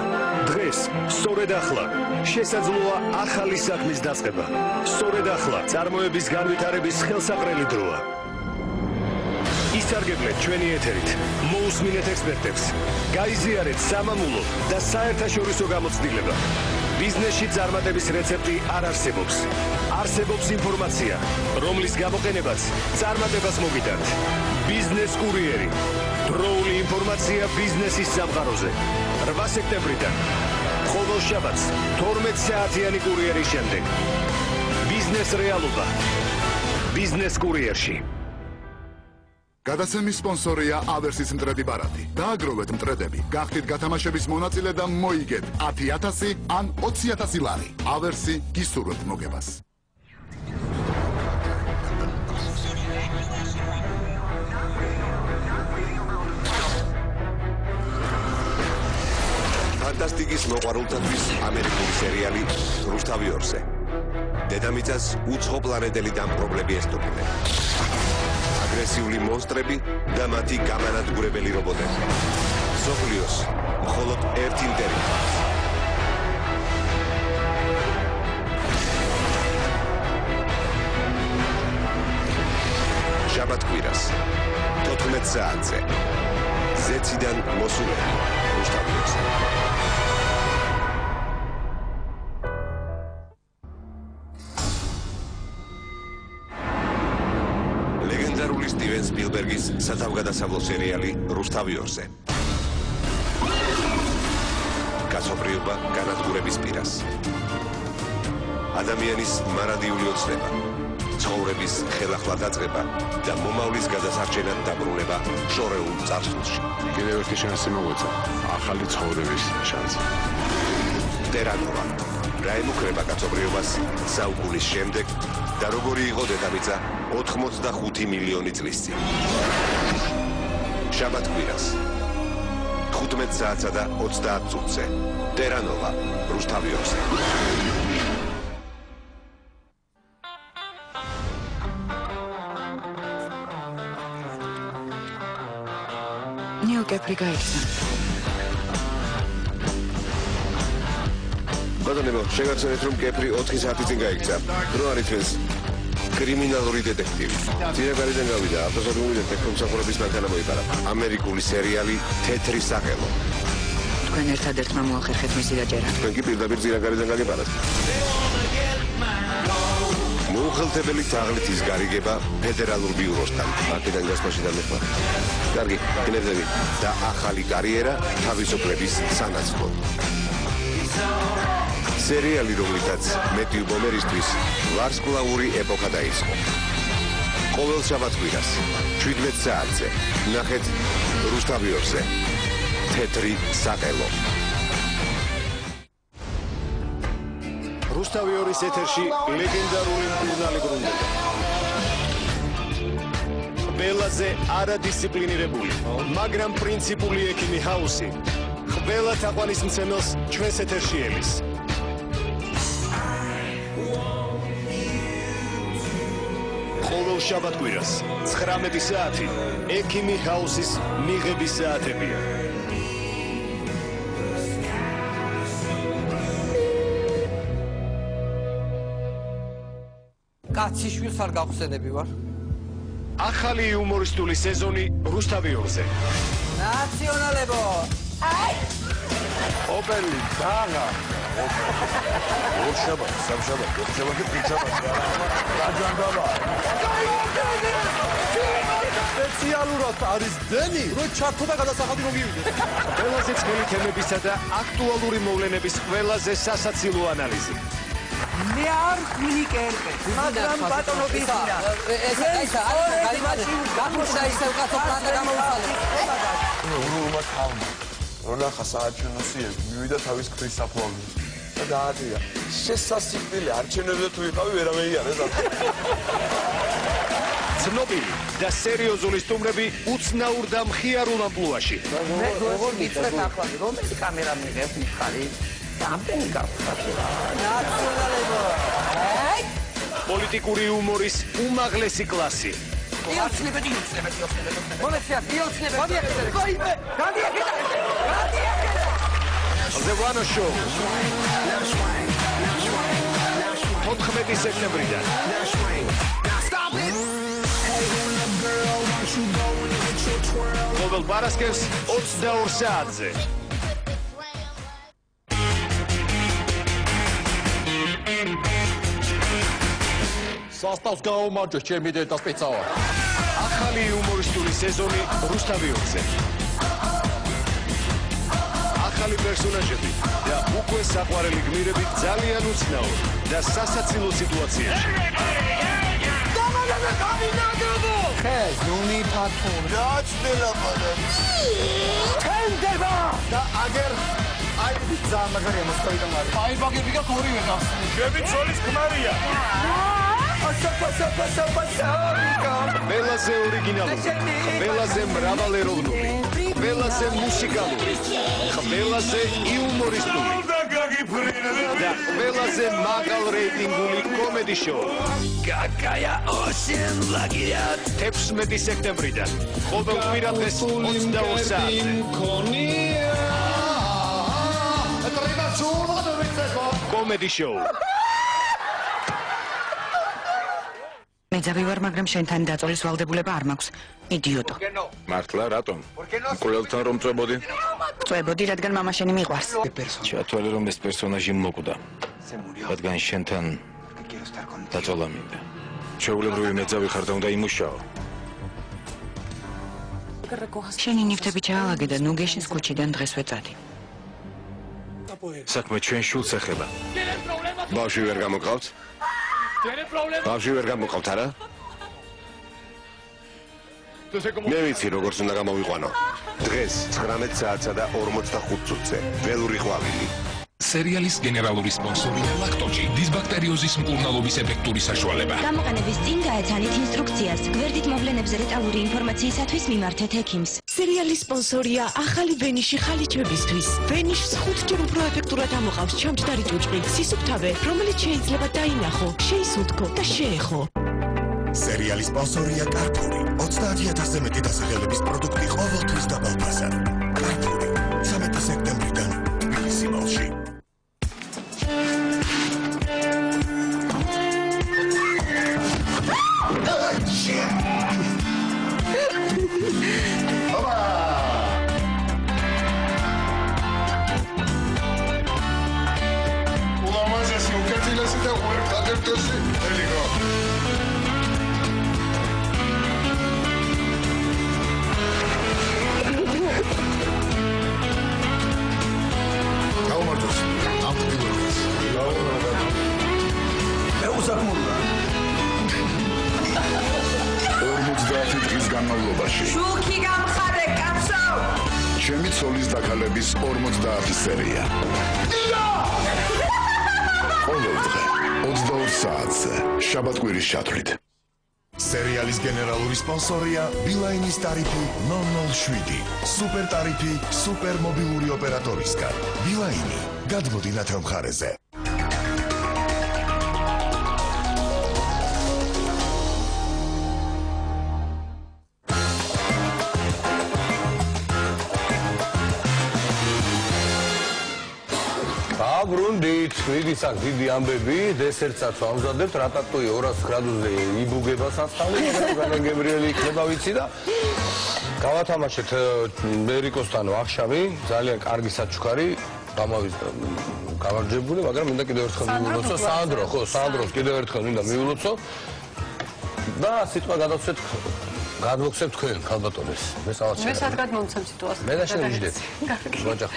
დღეს, სწორედ ახლა, შესაძლოა ახალი საქმის დაწყება. სწორედ ახლა წარმოების განვითარების ხელსაყრელი დროა. ისარგებლეთ ჩვენი ეთერით, მოусმინეთ ექსპერტებს, გაიზიარეთ სამამულო და საერთაშორისო გამოცდილება. ბიზნესში წარმატების რეცეპტი არ არსებობს. არსებობს ინფორმაცია, რომლის გამოყენებაც წარმატებას მოგიტანთ. ბიზნეს კურიერი. დროული ინფორმაცია ბიზნესის სამყაროზე. 8 სექტემბრიდან ყოველ შაბათს 12 საათიანი კურიერის შემდეგ. ბიზნეს რეალობა. ბიზნეს კურიერში.
გადაცემის სპონსორია ავერსის მტრედი ბარათი. დააგროვეთ მტრედები, გახდით გათამაშების მონაწილე და მოიგეთ 10,000 ან 20,000 ლარი. ავერსი გისურვებთ მოგებას.
ფანტასტიკის მოყვარულთათვის ამერიკული სერიალი რუსთავი 2-ზე. დედამიწას უცხო პლანეტელი დამპყრობლები ესტუმრნენ. აგრესიული მონსტრები და მათი გამანადგურებელი რობოტები. მსოფლიოს მხოლოდ ერთი მტერი ჰყავს. შაბათ-კვირას 14 საათზე ზეციდან მოსულები რუსთავი 2-ზე. ლეგენდარული სტივენ სპილბერგის სათავგადასავლო სერიალი რუსთავი 2-ზე. კაცობრიობა განადგურების პირას. ადამიანის მარადიული ოცნება, ცხოვრების ხელახლა დაწყება და მომავლის გადასარჩენად დაბრუნება შორეულ წარსულში.
კიდევ ერთი შანსი მოგვეცა, ახალი ცხოვრების შანსი.
ტერანოვა. რა ემუქრება კაცობრიობას საუკუნის შემდეგ და როგორი იყო დედამიწა 85 მილიონი წლის წინ. შაბათ-კვირას 15 საათსა და 30 წუთზე. ტერანოვა რუსთავი 2-ზე.
ნილ კეპრი გაიქცა.
ბატონებო, შეგახსენეთ რომ კეპრი 4 საათი წინ გაიქცა. რო არის ეს კრიმინალური დეტექტივი. ძირაგარიდან გავიდა, ავტოსადგური დეტექტივის მსახურების მანქანა მოიპარა. ამერიკული სერიალი თეთრი საყელო.
თქვენ ერთადერთმა მოახერხეთ მისი დაჭერა.
თქვენ კი პირდაპირ ძირაგარიდან გაგებარათ. მოუხელთებელი თაღლითის გარიგება ფედერალურ ბიუროსთან. აქედან გასვლაში დამეხმარა. კარგი, გნებდები და ახალი კარიერა თავისუფლების სანაცვლოდ. სერიალი, რომლითაც მეტიუ ბომერისთვის ვარსკვლავური ეპოქა დაიწყო. ყოველ შაბათ-კვირას 17 საათზე ნახეთ რუსთავი 2-ზე. თეთრი საყელო. რუსთავი 2-ის ეთერში ლეგენდარული მკურნალი ბრუნდება. ყველაზე არადისციპლინირებული, მაგრამ პრინციპული ექიმი ჰაუსი ყველა თაყვანისმცემელს ჩვენს ეთერში ელის. ყოველ შაბათ-კვირას 19 საათი ექიმი ჰაუსის მიღების საათებია.
კაციშვილს არ გავხსენები ვარ.
ახალი იუმორისტული სეზონი რუსთავი 2-ზე.
ნაციონალებო! აი!
ოპელი დაღა. ორშაბათ, სამშაბათ, ოთხშაბათი, პინცაბათი. გაჯანდაბა.
სპეციალურად არის დენი, რომ ჩართო და გადასახადი მოგივიდეს.
ყველაზე ძველი თემებისა და აქტუალური მოვლენების ყველაზე სასაცილო ანალიზი.
მე არ ვინიკერდე, მაგრამ ბატონობის და ეს არის გარიმაში გამოჩნდა ისე უკაცო პლანტა გამოუსალე.
უბრალოდ ხალმა რონახა საარჩევნოსიები მივიდა თავის ქრის საფლავზე და დაადია შესასწრაფი არჩევნებზე თუ იყავი ვერავე იარეს ამ
ცნობილი და სერიოზული სტუმრები უცნაურ და მხიარულ ამპლუაში.
მე როგორ მიწვეთ ახლა რომელი კამერა მიღებს მიხარი? ამდენი გავხსნა. ნაციონალებო. აი!
პოლიტიკური იუმორის უმაღლესი კლასი.
იოცნებედი. მომეცია, იოცნებედი. გადიაკეთე. გადიაკეთე.
14 სექტემბრიდან. ყოველ პარასკევს 22 საათზე.
სასტავს გაუმარჯოს ჩემი დედა სპეცავა.
ახალი იუმორისტული სეზონი რუსთავი 2-ზე. ახალი პერსონაჟები და უკვე საყვარელი გმირები ძალიან უცნაურ და სასაცილო სიტუაციაში.
დამალავე კაბინეტებო! ხე, ზუნი ფათურ. დაჩნელა პადა. თენდება! და აგერ აი ძამაგარია მოსკოვიდან მარი. აი ბაგები და ორივე გახსნი.
ჩემი ცოლის ქმარია. ყველაზე ორიგინალური, ყველაზე მრავალეროვნული ყველაზე მუსიკალური, ყველაზე იუმორისტული და ყველაზე მაღალ რეიტინგული კომედი შოუ. Какая осень лагерят 16 სექტემბრიდან ყოველკვირა დღეს 22 საათზე. კომედი შოუ.
მე ძავი ვარ, მაგრამ შენთან დაწოლის ვალდებულება არ მაქვს. იდიოტო.
მართლა რატომ? მკვლელთან რომ წვებოდი?
წვებოდი, რადგან მამა შენი მიყვარს.
ჩათვალე რომ ეს პერსონაჟი მოკვდა. რადგან შენთან დაწოლა მინდა.
ჩვეულებრივი მეძავი ხარ და უნდა იმუშაო.
შენი ნივთები ჩაალაგე და ნუგეშის ქუჩიდან დღეს ვეწადი.
საქმე ჩვენ შულს ეხება. ბავშვი ვერ გამოყავთ? ბავშვი ვერ გამოყავთ არა? მე ვიცი როგორც უნდა გამოვიყვანო. დღეს 19 საათსა და 45 წუთზე ველური ყვავილი.
სერიალის გენერალური სპონსორია ლაქტოჯი, დისბაქტერიოზის მკურნალობის ეფექტური საშუალება.
გამოყენების წინ გაეცანით ინსტრუქციას. გვერდით მოვლენებზე დეტალური ინფორმაციისათვის მიმართეთ ექიმს.
სერიალის სპონსორია ახალი ბენიში ხალიჩებისთვის. ბენიშს 5-ჯერ უფრო ეფექტურად ამოყავს ჩამჯდარი ჭუჭყი, სისუფთავე, რომელიც შეიძლება დაინახო, შეისუნთქო და შეეხო.
სერიალის სპონსორია კარფური. 30,000-ზე მეტი დასახელების პროდუქტი ყოველთვის დაბალფასა. კარფური 13 სექტემბრიდან თბილისი მოლში.
შუქი გამხარე, კაცო!
ჩემი ცოლის დაკალების 50 სერია. ყოველდღე 22 საათზე შაბათ-კვირის ჩათვლით.
სერიალის გენერალური სპონსორია ბილაინის ტარიფი 007. სუპერ ტარიფი სუპერ მობილური ოპერატორისგან. ბილაინი გადმოდი ნათელ მხარეზე.
ბრუნდით, მიდის აქ დიდი ამბები, დესერტსაც ვამზადებთ, რატატუი 200 გრადუსზე იბუგება სასწავლი, მაგრამ გემრიელი იქნება ვიცი და გავათამაშეთ მერიკოსთან ვახშამი, ძალიან კარგი საჩუქარი, გამარჯვებული, მაგრამ მინდა კიდევ ერთხელ მიულოცო, სანდრო, ხო, სანდროს კიდევ ერთხელ მინდა მიულოცო და სიტყვა გადავცეთ გადმოგცემ თქვენ ქალბატონეს. მე სავარცხლო.
მე სად გადმომცემ სიტუაციას?
მე და შენ ვიждეთ. მოჯახ.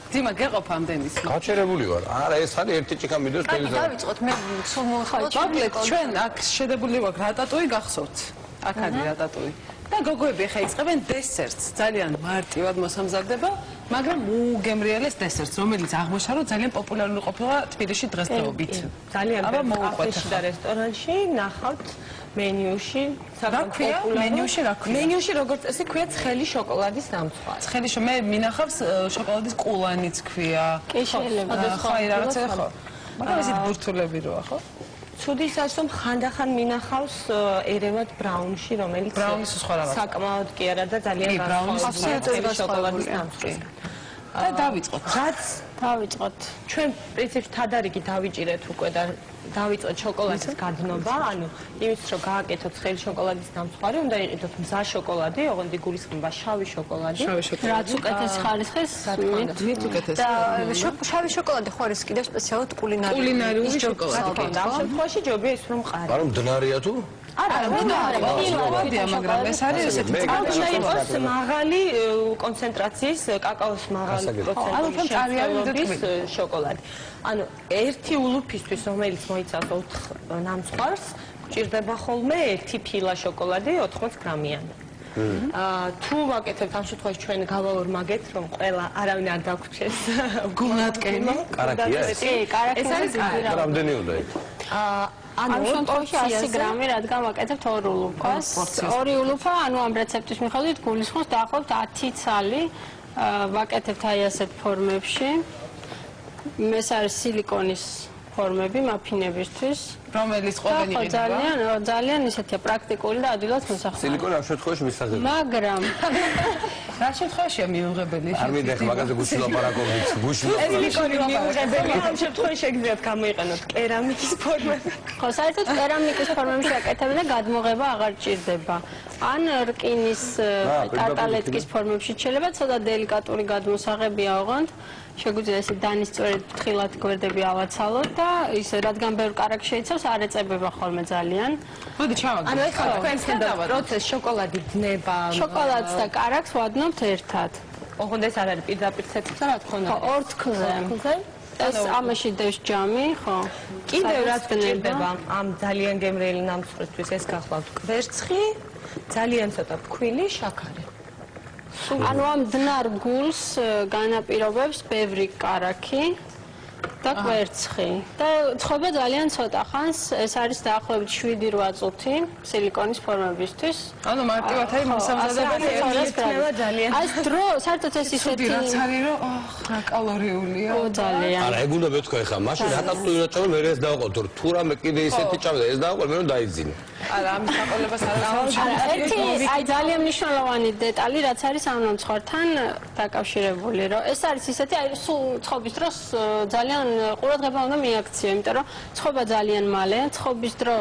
ძიმა გეყოფ ამდენის.
გაჩერებული ვარ. არა, ეს ხარი ერთი ჭიქა მიდოს
ტელევიზორ. აი, დავიწყოთ მე სულ მოხალხო.
მოკლედ ჩვენ აქ შედებული ვართ რატატუი გახსოვთ. აქ არის რატატუი. და გოგოები ხა იწყებენ დესერტს. ძალიან მარტივად მოსამზადდება, მაგრამ უგემრიელეს დესერტს, რომელიც აღმოჩნდა რომ ძალიან პოპულარული ყოფილა თბილისში დღესდღეობით.
ძალიან კაფეში და რესტორანში ნახავთ მენიუში,
მენიუში რა ქვია?
მენიუში როგორც ესე ქვია ცხელი შოკოლადის დამცვარი.
ცხელი მე მინახავს შოკოლადის კულანიც ქვია.
კი შეიძლება.
ხო, აი რაღაცა ხო. მაგრამ ისეთ ბურთულები როა, ხო?
ცუდი ის არის რომ ხანდახან მინახავს ერევად ბრაუნში, რომელიც საკმაოდ კი არა და ძალიან
აბსოლუტურად შოკოლადის
დამცვარი.
და დავიწყოთ.
რაც დავიწყოთ. ჩვენ პრინციპში თადარიგი დავიჭირეთ უკვე და დავიწყოთ შოკოლადის გადნობა, ანუ იმის რომ გააკეთოთ ცხელი შოკოლადის დამცვარი, უნდა იყიდოთ მზა შოკოლადი, ოღონდ იგულისხმება შავი შოკოლადი.
რაც უკეთესი ხარისხის,
მით უკეთესი.
და შავი შოკოლადი ხო არის კიდევ სპეციალურად
კულინარიული შოკოლადი.
ამ შემთხვევაში ჯობია ის რომ მყარი.
მაგრამ მდნარია თუ?
არა,
მოდია, მაგრამ ეს არის ესეთი
უნდა იყოს მაღალი კონცენტრაციის კაკაოს მაღალი კონცენტრაციის შოკოლადი. ანუ ერთი ულუფისთვის, რომელიც მოიცავს 4 ნამცხვარს, გჭირდება ხოლმე ერთი ფილა შოკოლადი 80 გრამიანი. თუ ვაკეთებთ ამ შემთხვევაში ჩვენ გავაორმაგეთ, რომ ყველა არავინ არ დაგვრჩეს გულატკენი.
კარაკია ეს?
ეს არის
რამდენი უნდა იქ?
ამ შემთხვევაში 100 გრამი, რადგან ვაკეთებთ 2 ულუფას. 2 ულუფა, ანუ ამ რეცეპტის მიხედვით გულისხმობს დაახლოებით 10 ცალი ვაკეთებთ აი ასეთ ფორმებში. ეს არის სილიკონის ფორმები მაფინებისთვის. რომელიც ყველანი ყიდება. ძალიან ისეთია პრაქტიკული და ადვილად მოსახდენი.
სილიკონი ამ შემთხვევაში მისაღებია.
მაგრამ
რა შემთხვევაშია მიუღებელი?
არ მინდა მაგაზე გუშინ ლაპარაკობდით. გუშინ
სილიკონი მიუღებელი. ამ შემთხვევაში შეგიძლიათ გამოიყენოთ კერამიკის ფორმები.
ხო, საერთოდ კერამიკის ფორმებში აკეთებენ და გადმოღება აღარ ჭირდება. ან რკინის ტარტალეტკის ფორმებში შეიძლება ცოტა დელიკატური გადმოსაღებია ოღონდ. შეგვიძლია ესე დანისწორედ ფრთხილად გვერდები ავაცალოთ და ისე რადგან ბევრ კარაქს შეიცავს არ ეწებება ხოლმე ძალიან.
მოდი ჩავაგდო.
ანუ ეხლა თქვენთან პროცესს შოკოლადი დნება.
შოკოლადს და კარაქს ვადნობთ ერთად.
ოღონდ ეს არ არის პირდაპირ ცეცხლსა რა თქმა უნდა.
ხო, ორ თქლზე. ეს ამაში დევს ჯამი, ხო.
კიდევ რაც გჭირდება ამ ძალიან გემრიელი ნამცხრისთვის ეს გახლავთ კვერცხი, ძალიან ცოტა ფქვილი, შაქარი.
ანუ ამ დნარ გულს განაპირობებს ბევრი კარაქი და კვერცხი და ცხობა ძალიან ცოტა ხანს, ეს არის დაახლოებით 7-8 წუთი სილიკონის ფორმებისთვის.
ანუ მარტივად არის მოსამზადებელი
ძალიან. ეს დრო, საერთოდ ეს ისეთი
რაც არის რომ რა კალორიულია.
ძალიან.
არა, ეგ უნდა მეთქვა ახლა, მაშინ რა ტატუირა ჭამე, მე ეს დავაყოთ, თუ რამე კიდე ისეთი ჭამე და ეს დავაყოთ, მე რომ დაიძინე.
არა, ამის დაყოლებას არ აქვს.
ერთი აი ძალიან მნიშვნელოვანი დეტალი, რაც არის ამ ნამცხვართან დაკავშირებული, რომ ეს არის ისეთი, აი სულ ცხობის დროს ძალიან ყურადღება უნდა მიაქციო, იმიტომ რომ ცხობა ძალიან მალე, ცხობის დრო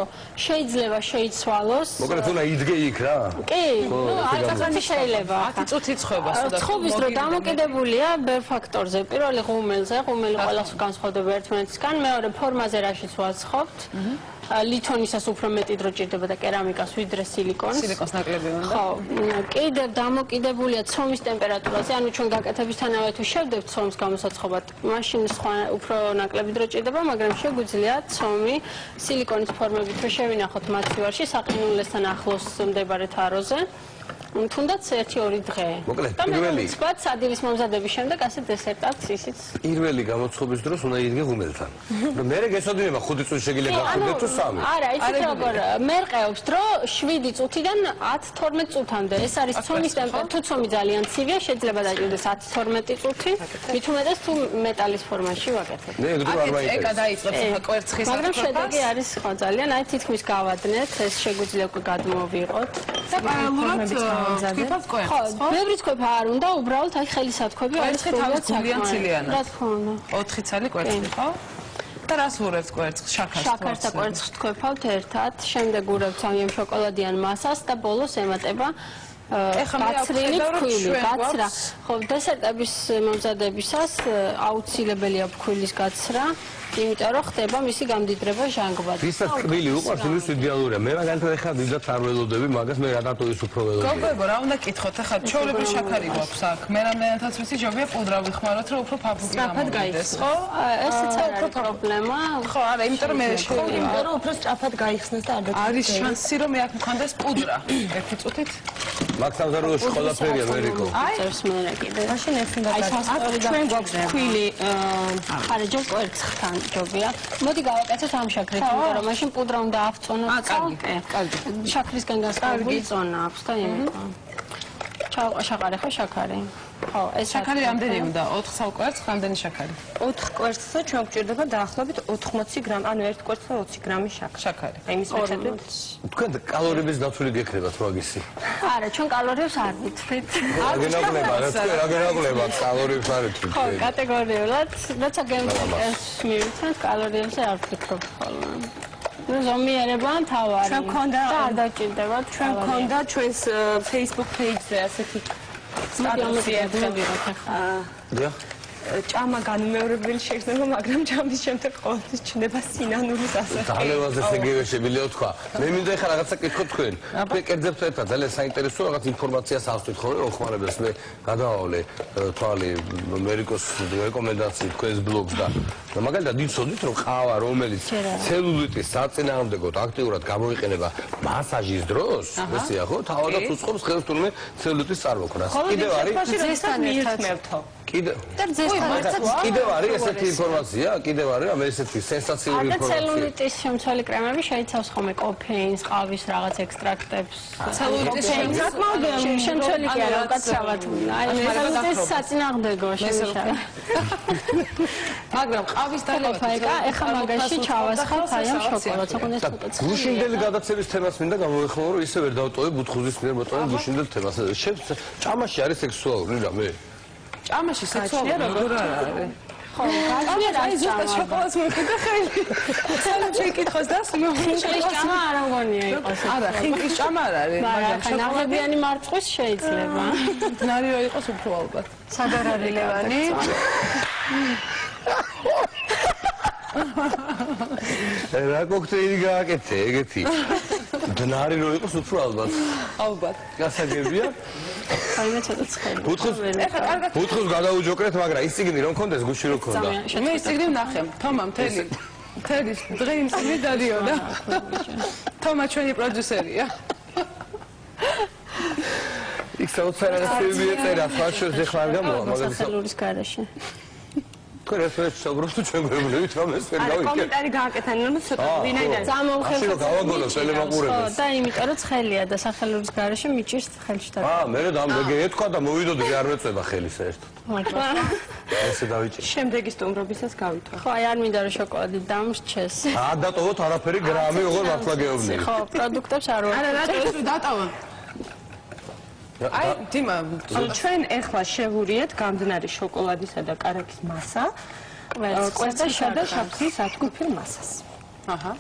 შეიძლება შეიცვალოს.
მოკლედ უნდა იდგე იქ რა.
კი, ნუ არც შეიძლება.
10 წუთი ცხობა სულ.
ცხობის დრო დამოკიდებულია ბევრ ფაქტორზე. პირველი ღუმელზე, ღუმელი ყველას განსხვავდება ერთმანეთისგან, მეორე ფორმაზე რაშიც ვაცხობთ. ლითონისას უფრო მეტი დრო ჭირდება და კერამიკას ვიდრე სილიკონს.
სილიკონს ნაკლები უნდა.
ხო, კიდევ დამოკიდებულია ცომის ტემპერატურაზე, ანუ ჩვენ გაკეთებისთანავე თუ შევდებთ ცომს გამოსაცხობად, მაშინ სხვა უფრო ნაკლები დრო ჭირდება, მაგრამ შეგვიძლია ცომი სილიკონის ფორმებით რო შევინახოთ მაცივარში საყინულესთან ახლოს მდებარე თაროზე. თუნდაც 1-2 დღე.
მოკლედ, პირველი
ვთქვათ, სადილის მომზადების შემდეგ ასე დესერტად ისიც.
პირველი გამოცხობის დროს უნდა იდგე ღუმელთან. მერე გესოდინება 5 წუთი შეგიძლია გახდეთ თუ 3.
არა, იცით როგორ მერყეობს დრო 7 წუთიდან 10-12 წუთამდე. ეს არის ცომის ტემპერატურა. თუ ცომი ძალიან ცივია, შეიძლება დაჭირდეს 10-12 წუთი. მით უმეტეს თუ მეტალის ფორმაში ვაკეთებ.
მე დრო არ მაინტერესებს.
ეკა დაიწყებს ახლა კვერცხის
მაგრამ შედეგი არის ხო ძალიან. აი თითქმის გავადნეთ, ეს შეგვიძლია უკვე გადმოვიღოთ.
და პარალელურად თქვით კვერცხს, ხო?
ბევრი თქვება არ უნდა, უბრალოდ აი ხელისათქვები არის
გულიანცილიანად.
რა თქმა უნდა.
4 ცალი კვერცხი, ხო? და რას ვურევთ კვერცხს? შაქარს.
შაქარს და კვერცხს თქვებავთ ერთად, შემდეგ ვურევთ ამ შოკოლადიან მასას და ბოლოს ემატება გაცრილი ფქვილი, გაცრა. ხო, დესერტების მომზადებისას აუცილებელია ფქვილის გაცრა. იმიტომ რომ ხდება მისი გამდიდრება ჟანგბად.
ვისაც კბილი უყვარს, იმის იდეალურია. მე მაგალითად ახლა დიდად არ ველოდები მაგას, მე რატოის უფრო ველოდები.
გოგოებო, რა უნდა კითხოთ? ახლა ჩვეულებრივ შაქარი გვაქვს აქ. მე რამდენადაც ვიცი, ჯობია პუდრა ვიხმაროთ, რომ უფრო ფაფუკი გამოვიდეს, ხო?
ესეც არის პრობლემა.
ხო, არა, იმიტომ რომ მე
იმიტომ რომ უფრო სწრაფად გაიხსნას და არ დაგჭირდება.
არის შანსი, რომ მე აქ მქონდეს პუდრა. ერთი წუთით.
მაგ სამზარეულოში ყველაფერია ამერიკო.
წერს მე კიდე.
მაშინ ეს უნდა
გაკეთდეს. ჩვენ გვაქვს ფქვილი ხარეჯო კვერცხთან ჯობია. მოდი გავაკეთოთ ამ შაქრით, იმიტომ რომ მაშინ პუდრა უნდა ავწონოთ.
კარგი, კარგი.
შაქრისგან განსხვავებული წონა აქვს და იმიტომ. შაქარი ხო შაქარი? ხო, ეს
შაქარი რამდენი უნდა? 4 სალ კვერცხს, რამდენი შაქარი?
4 კვერცხსა ჩვენ გვჭირდება დაახლოებით 80 გრამ, ანუ 1 კვერცხსა 20 გრამი შაქარი. აი მის რეცეპტით.
თქვენ კალორიების დაცული გეკრებათ მაგისი.
არა, ჩვენ კალორიებს არ ვიტყვით.
აგენაკლება, რა თქვენ აგენაკლება კალორიებს არ ვიტყვით.
ხო, კატეგორიულად, როცა გემრიელს მივიცანთ, კალორიებზე არ ვფიქრობ ხოლმე. ნუ ზომიერება თავარი.
ჩვენ გქონდა
და არ დაჭირდებათ.
ჩვენ გქონდა ჩვენს Facebook page-ზე ასეთი
დიახ.
ჭამა განუმეორებელი შეგრძნება, მაგრამ ჭამის შემდეგ ყოველთვის ჩნდება სინანულის ასახი.
დალევაზე შეგევე შემიძლია თქვა. მე მინდა ეხლა რაღაცა კითხოთ თქვენ. თქვენ კერძებთ ერთად, ძალიან საინტერესო რაღაც ინფორმაციას ავსვით ხოლმე, რომ ხმარებელს მე გადავავლე თვალი ამერიკოს რეკომენდაციით თქვენს ბლოგს და მაგალითად იცოდით, რომ ყავა, რომელიც ცელულიტის საწინააღმდეგოდ აქტიურად გამოიყენება მასაჟის დროს, ესეა ხო? თავადაც უწყობს ხელს თურმე ცელულიტის წარმოქმნას.
კიდევ არის ძესთან ერთად.
კიდევ არის ესეთი ინფორმაცია, კიდევ არის ამ ესეთი სენსაციური ინფორმაცია.
ცელულიტის შემცველი კრემები შეიცავს ხოლმე კოფეინს, ყავის რაღაც ექსტრაქტებს.
ცელულიტის
შემცველი კი არა, უკაცრავად. აი, ცელულიტის საწინააღმდეგო შემუშავება.
მაგრამ ყავის დალევა
ეხა მაგაში ჩავასხავთ აი ამ შოკოლადს, ოღონდ ეს უკაცრავად.
გუშინდელი გადაცემის თემას მინდა გამოვიხმარო, რომ ისე ვერ დავტოვე ბუთხუზის მიერ მოტოვებულ გუშინდელ თემას. ჭამაში არის სექსუალური რამე?
ჭამაში სექსუალური როგორ არის?
ხო, გაჩვენე
აი ზუსტად შოკოლადს მოვიდა ხელი. სანამ შეიკითხოს დასმე.
ხინკლის ჭამა არ მგონია იყოს.
არა, ხინკლის ჭამა არ არის,
მაგრამ შოკოლადიანი მარწყვის შეიძლება.
ნარიო იყოს უფრო ალბათ.
სადარ არის ლევანი?
რა კოქტეილი გააკეთე, ეგეთი. დნარი რო იყოს უფრო ალბათ.
ალბათ.
გასაგებია?
აი მე ცოტა ცხელი.
ბუთხოს გადაუჯოკრეთ, მაგრამ ის ციგნი რომ მქონდეს, გუში რო ქონდა.
მე ის ციგნი ვნახე. თომა მთელი დღე იმ ციგნი დადიოდა. თომა ჩვენი პროდიუსერია.
იქ საოცარად მიეწერა, ფაშოს ეხლა არ გამოვა,
მაგრამ სახელურის garaში.
თქვენ ერთად შეგროვთ თუ ჩვენ გვეუბნებით რომ ეს ვერ გავიქეთ.
კომენტარი გააკეთანი რომ ცოტა ვინაიდან
გამოვხელოთ ტელემაყურებელს.
და იმიტომ რომ ცხელია და სახელურის garaში მიჭირს ხელში და.
მე რომ ეთქვა და მოვიდოდი არ მეწება ხელი საერთოდ. ესე დავიჭირე.
შემდეგი სტუმრობისას გავითვალ.
ხო, აი არ მინდა რომ შოკოლადი დამრჩეს.
დატოვოთ არაფერი გრამი როგორ მართლა გეუბნები.
ხო, პროდუქტებს არ ვარ.
არა, რატო ეს დატავა? აი, დიმა,
ჩვენ ეხლა შევურიეთ გამდნარი შოკოლადისა და კარაქის მასა, კვერცხისა და შაფსის ათგუფილ მასას.
აჰა.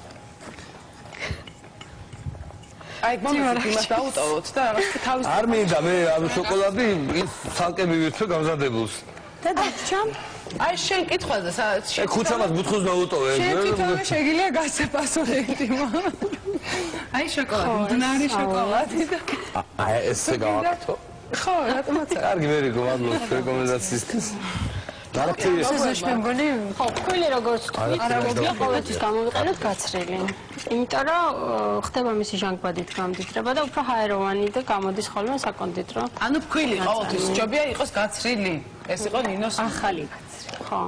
აი, მომენტ იმას დაუტოვოთ და რაღაც თავის
არ მინდა მე ამ შოკოლადი ის ცალკე მივირთვე გამზადებულს.
და დაჩამ?
აი, შენ კითხვაზე
შენ ხუთსამას ბუთხოს დაუტოვე.
შენ თვითონ შეგიძლია გასეპასუხე იტიმა. აი შოკოლადი, მდნარი შოკოლადი და
აი ესე გავაკეთო.
ხო, რატომაც არა.
კარგი მერიგო, მადლობა რეკომენდაციისთვის.
ხო, ქვილი როგორც არაგობია ყოველთვის გამოვიყენოთ გაცრილი. იმიტომ რომ ხდება მისი ჟანგბადით გამდიდრება და უფრო ჰაეროვანი და გამოდის ხოლმე საკონდიტრო.
ანუ ქვილი ყოველთვის ჯობია იყოს გაცრილი. ეს იყო ნინოს
ახალი გაცრილი. ხო.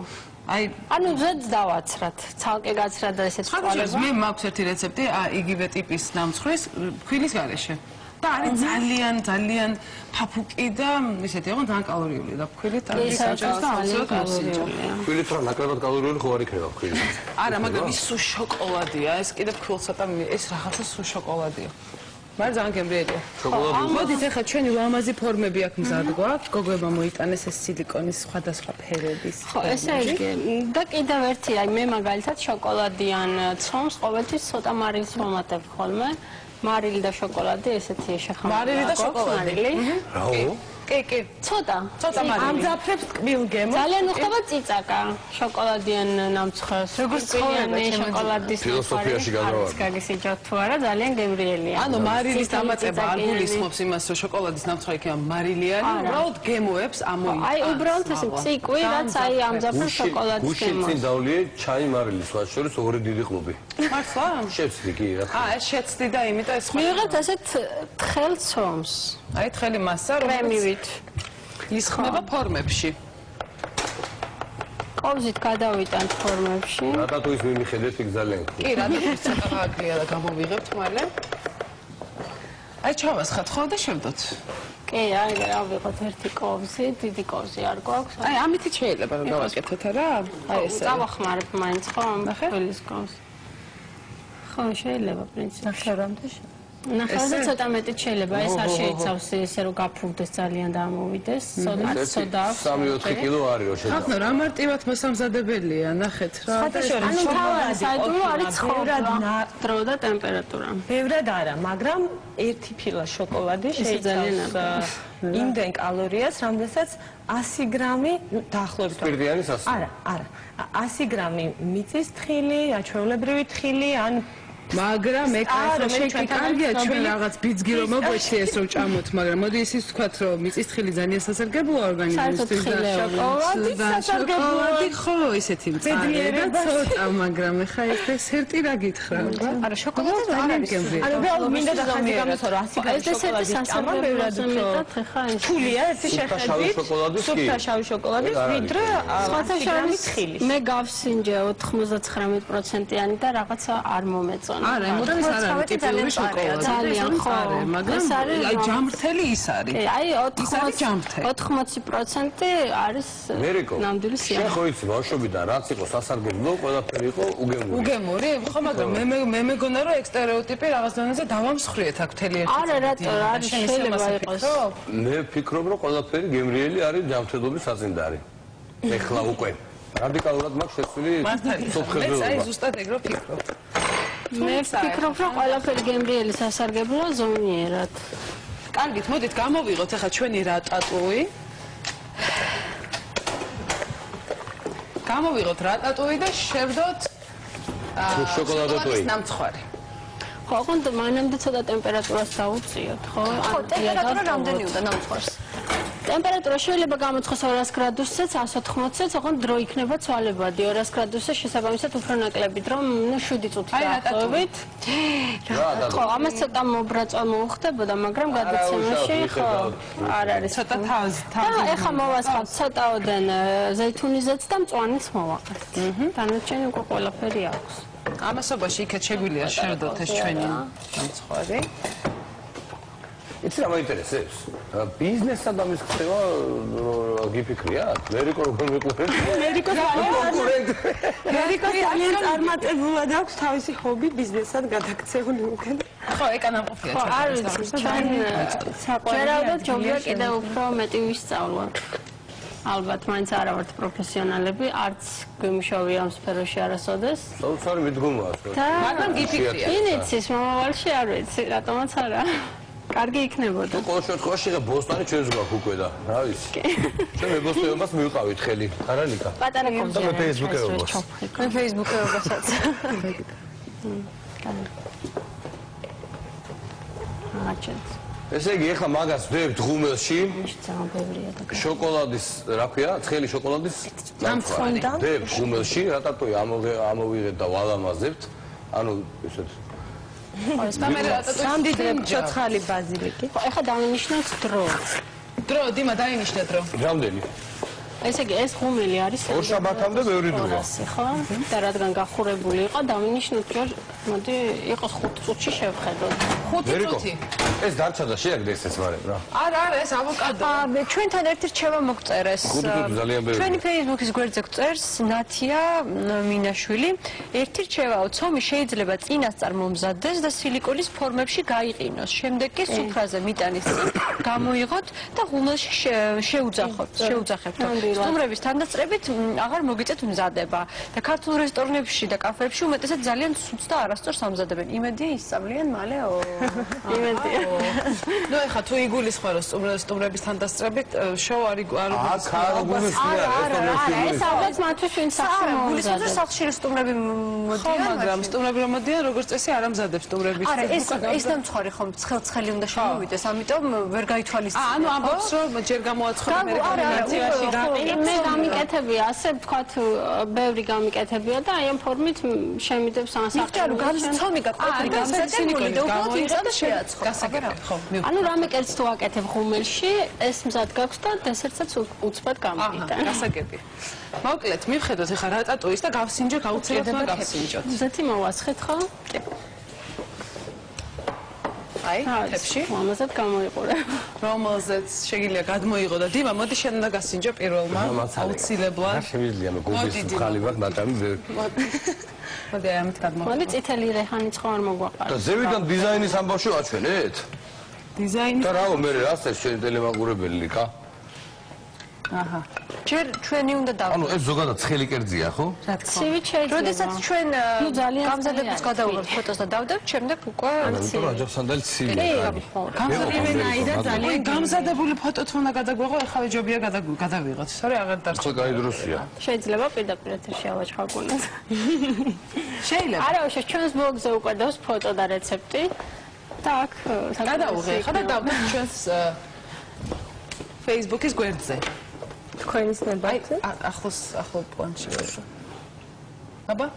აი, ანუ ზედს დავაცრათ, ცალკე გაცრა და ესეც
ყოლება. მე მაქვს ერთი რეცეპტი, იგივე ტიპის ნამცხვრის ქვილის გარეშე. და არის ძალიან ფაფუკი და ისეთი იყო ძალიან კალორიული და ქვილით არის საჭირო და ძალიან კალორიულია.
ქვილით რა ნაკლებად კალორიული ხო არ იქნება ქვილით.
არა, მაგრამ ის სულ შოკოლადია, ეს კიდევ ქვილსა და ეს რაღაცა სულ შოკოლადია. მაგრამ ძალიან გემრიელია. მოდით ახლა ჩვენი ლამაზი ფორმები აქ მზად გვაქვს. გოგოებმა მოიტანეს ეს სილიკონის სხვადასხვა ფერების.
ხო, ესე იგი და კიდევ ერთი, აი მე მაგალითად შოკოლადიან ცომს ყოველთვის ცოტა მარილს ვამატებ ხოლმე. მარილი და შოკოლადი ესეთი შეხამება.
მარილი და შოკოლადი.
რაო?
კი. ცოტა მარილი.
ამძაფრებს კბილგემო.
ძალიან უხდება წიწაკა. შოკოლადიან ნამცხვარს.
როგორც ცხოვრება
შოკოლადის
ფილოსოფიაში გადავარ.
გაგისიჯოთ თუ არა, ძალიან გემრიელია.
ანუ მარილის დამატება არ გულისხმობს იმას, რომ შოკოლადის ნამცხვარი იქნება მარილიანი, უბრალოდ გემოებს ამოიტანს.
აი, უბრალოდ ეს ციკვი, რაც აი ამძაფრებს შოკოლადის გემოს.
გუშინ წინ დავლიე ჩაი მარილის ვარ შორის ორი დიდი ყლუბი.
მართლა?
შეცდი კი რა.
ეს შეცდი და იმიტომ ეს ხო.
მივიღეთ ასეთ თხელ ცომს.
აი თხელი მასა,
კრემივით.
ისხმება ფორმებში.
ყოვზით გადავიტანთ ფორმებში.
რატატუის მიმიხედეთ იქ ძალიან ხო.
კი, რატატუის ცოტა აგრია და გამოვიღებთ მალე. აი ჩავასხათ ხო და შევდოთ.
კი, აი ავიღოთ ერთი ყოვზი, დიდი ყოვზი არ გვაქვს.
აი ამითი შეიძლება რომ გავაკეთოთ რა? აი ესე.
წავახმარებ მაინც ხო ამ ხელის ყოვს. ხო, შეიძლება პრინციპში.
ნახევრამდე.
ნახევრამდე ცოტა მეტი შეიძლება, ეს არ შეიცავს ესე რომ გაფურდეს ძალიან და ამოვიდეს. სოდა აქვს.
3-4 კილო არის რომ შეიძლება.
ახლა რა მარტივად მოსამზადებელია, ნახეთ რა.
ანუ თავი საიდუმლო არის ცხოვრება, დრო და ტემპერატურა.
ბევრად არა, მაგრამ ერთი ფილა შოკოლადი შეიცავს იმდენ კალორიას, რამდენსაც 100 გრამი დაახლოებით.
სპირტიანი სასმელი.
არა. 100 გრამი მიწის თხილი, ჩვეულებრივი თხილი ან
მაგრამ კარგია ჩვენ რაღაც ბიძგი რომ მოგვეცი ეს რომ ჭამოთ, მაგრამ მოდი ისიც ვთქვათ რომ მიწისთხილი ძალიან სასარგებლოა ორგანიზმისთვის და შოკოლადი ხო ისეთი მწარე და ცოტა, მაგრამ ეხა ეს დესერტი რა გითხრა?
არა, შოკოლადი არ არის.
არა, ველოდ მინდა დახადი გამოსო რა 100 გრამ შოკოლადის ჭამა ბევრად უფრო ფულია ერთი შეხედვით სუფთა შავი შოკოლადის ვიდრე 100 გრამის ხილი.
მე გავსინჯე 99%-იანი და რაღაცა არ მომეწონა.
არა, ემოდებს არ არის ტიპიური შოკოლადი.
ძალიან ხო,
მაგრამ აი ჯამრთელი ის არის.
აი 80% არის ნამდვილი სიახლე.
შენ ხო იცი ბავშვობიდან რაც იყო სასარგებლო, ყველაფერი იყო უგემური.
უგემური? ხო, მაგრამ მე მეგონა რომ ეგ სტერეოტიპი რაღაც დონეზე დავამსხვრიეთ აქ მთელი ერთი.
არა, რატო არის შეიძლება იყოს.
მე ვფიქრობ რომ ყველაფერი გემრიელი არის ჯამრთელობის საწინდარი. ეხლა უკვე რადიკალურად მაქვს შეცვლილი სოფხებელობა.
მე ზუსტად ეგ რო ვფიქრობ.
მე ვფიქრობ რომ ყველაფერი გემრიელი სასარგებლოა ზომიერად.
კარგით, მოდით გამოვიღოთ ახლა ჩვენი რა ტატუი. გამოვიღოთ რა ტატუი და შევდოთ
შოკოლადატუი.
ნამცხვარი.
ხო, ოღონდ მანამდე ცოტა ტემპერატურას დაუწიოთ, ხო?
ხო, ტემპერატურა რამდენი უნდა ნამცხვარს?
ტემპერატურა შეიძლება გამოცხოს 200 გრადუსზეც, 180-ზეც, ოღონდ დრო იქნება ცვალებადი 200 გრადუსზე შესაბამისად უფრო ნაკლებით, რომ 7 წუთი დაახლოებით. ხო, ამას ცოტა მობრაწვა მოუხდებოდა, მაგრამ გადაცემაში ხო არ არის
ცოტა თავზე.
და ეხლა მოვასხავთ ცოტაოდენ ზეითუნიზეც და მწვანეც მოვაყენთ. დანარჩენი უკვე ყველაფერი აქვს.
ამასობაში იქეთ შეგვიძლია შევდოთ ეს ჩვენი ნამცხვარი.
იცი რა მაინტერესებს? ბიზნესსა და მის ხდება გიფიქრიათ? მერიკო როგორ მეყურეთ?
მერიკო ძალიან წარმატებულად აქვს თავისი ჰობი ბიზნესად გადაქცეული უკან.
ხო, ეკანამყოფია
ჩვენ. ხო, არ ვიცი, ჩვენ საყვარელად ჯობია კიდევ უფრო მეტი ვისწავლოთ. ალბათ მაინც არა ვართ პროფესიონალები, არც გვიმუშავია ამ სფეროში არასოდეს.
საოცარი მიდგომაა.
მაგრამ გიფიქრია.
ინიცის მომავალში არ ვიცი, რატომაც არა. კარგი იქნებოდა.
ყოველ შემთხვევაში ხა ბოსტანი ჩვენს გვაქვს უკვე და რა ვიცი. ჩვენ მებოსტნეობას მივყავით ხელი. არა ნიკა.
პატარა კომპიუტერი.
მე ფეისბუქერობას.
მე ფეისბუქერობასაც.
აჩენს.
ესე იგი ახლა მაგას ვდებთ ღუმელში. შოკოლადის, რა ქვია, ცხელი შოკოლადის
ნამცხვარი.
ვდებთ ღუმელში, რატატოი ამოვიღეთ და ვალამაზებთ. ანუ ესეთ
სამდიდრებ ცოცხალი ბაზილიკი.
ხო, ეხლა დავინიშნოთ დრო.
დრო, დიმა დაინიშნე დრო.
რამდენი?
ესე იგი ეს ღუმელი არის
ორ შაბათამდე ბევრი დროა.
ხო? და რადგან გახურებული იყო, დავინიშნოთ ჯერ, მოდი იყოს 5 წუთში შევხედოთ.
5 წუთი.
ეს დარჩა და შეაგდეს ეს მარემ რა.
არა, ეს ავოკადო.
ჩვენთან ერთი რჩევა მოგწერეს. ჩვენი ფეისბუქის გვერდზე გწერს ნათია მინაშვილი. ერთი რჩევაო, ცომი შეიძლება წინასწარ მომზადდეს და სილიკონის ფორმებში გაიყინოს. შემდეგ კი სუფრაზე მიტანის წინ გამოიღოთ და ღუმელში შეუძახებთ. სტუმრების თანდასწრებით აღარ მოგიწევთ მზადება და ქართულ რესტორნებში და კაფეებში უმეტესად ძალიან სუც და არასწორს ამზადებენ. იმედია ისწავლიან მალეო.
იმედია.
ნუ ეხა თუ იგულისხმე რომ სტუმრების თანდასწრებით შოუ არ
ეს ალბათ მათთვის ვინ სახში
გულისხმობს სახში რომ სტუმრები მოდიან.
მაგრამ სტუმრები რომ მოდიან როგორც წესი არ ამზადებს სტუმრების.
არა, ეს დამცხარი ხომ ცხელი უნდა შემოვიდეს, ამიტომ ვერ გაითვალისწინებთ.
ანუ ამბობს რომ ჯერ გამოაცხადა მე რეკომენდაციაში
მე გამიკეთებია, ასე ვთქვათ, ბევრი გამიკეთებია და აი ამ ფორმით შემიდევს ანსახში.
ანუ გამცომი გაყოფილი გამზადებული და უბრალოდ იმწადა შეაცხო.
ხო,
ანუ რამე კერძს თუ აკეთებ ღუმელში, ეს მზად გაქვს და დესერტსაც უცბად გამიგიტან.
გასაგები. მოკლედ, მივხედოთ ახლა რა ტატუის და გავსინჯოთ, აუცილებლად გავსინჯოთ.
ზეთი მოვასხეთ ხო? კი.
აი, თებში.
ამასაც გამოიყურე.
რომელზეც შეგიძლია გადმოიღო და დიმა, მოდი შენ უნდა გასინჯო პირველმა. აუცილებლად.
რა შემიძლია მე გულის ხალი ვარ ნატამი ვერ.
მოდი ამით გადმოიღო.
მოდი წითელი რეჰანიც ხო არ მოგვაყარა.
და ზევიდან დიზაინის ამბავში ვაჩვენეთ?
დიზაინი.
და რაო მე რასაც შენ ტელემაყურებელი ლიკა?
აჰა.
ჯერ ჩვენი უნდა დავდოთ.
ანუ ეს ზოგადად ცხელი კერძია, ხო?
ცივი შეიძლება.
როდესაც ჩვენ
ძალიან
გამზადებას გადავიღებთ ფოტოს და დავდებთ, შემდეგ უკვე
ანუ რაჯავსანდალი ცივია.
ვენაირად ძალიან
გამზადებული ფოტოც უნდა გადაგვეღო, ეხლა ჯობია გადავიღოთ. სწორი აღარ დარჩა.
ხო, კაი დროსია.
შეიძლება პირდაპირ ეთერში ავაჩხარგულოთ.
შეიძლება.
არა, უშო ჩვენს ბლოგზე უკვე დავს ფოტო და რეცეპტი. და აქ
გადავიღე, ხა და დავდებ ჩვენს Facebook-ის გვერდზე.
თქვენის ნებართზე?
ახლო პლანში ვარ. აბა?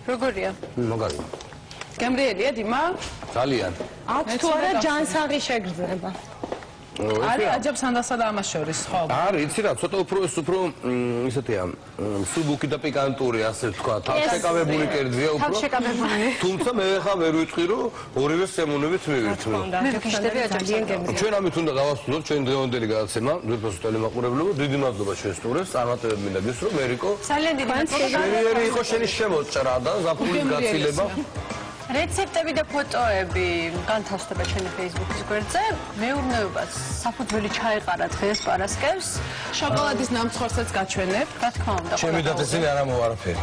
როგორია?
მაგარია.
გემრიელია დიმა?
ძალიან.
აქვს თუ არა ჯანსაღი შეგრძნება?
არის აჯობს ანდასა და ამას შორის, ხო?
არის, იცი რა, ცოტა უფრო ისეთია, სუბუქი და პიკანტური, ასე ვთქვა, თავშეკავებული კერძია უფრო.
თავშეკავებული.
თუმცა მე ხა ვერ ვიტყვი, რომ ორივე სემუნებით მივირთმევ.
მე ვგიშდები ძალიან გემრიელი.
ჩვენ ამით უნდა გავასრულოთ ჩვენი დღევანდელი გადაცემა, ძვირფასო ტელემაყურებლობა, დიდი მადლობა ჩვენს სტუმრებს, წარმატებები მინდა გისურვო, მერიკო.
ძალიან დიდი მადლობა.
შენიერი იყო შენი შემოჭრა და ზაფხულის გაცილება.
რეცეპტები და ფოტოები განთავსდება ჩვენი Facebook-ის გვერდზე. მეურნეობას საფუძველი ჩაეყარა დღეს პარასკევს.
შოკოლადის ნამცხვარსაც გაჩვენებ.
რა თქმა უნდა.
ჩემი დაწესილი არ ამოვარაფერი.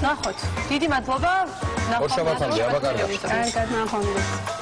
ნახოთ. დიდი მადლობა.
ორ შაბათამდე, აბა კარგად.
კარგად, ნახვამდის.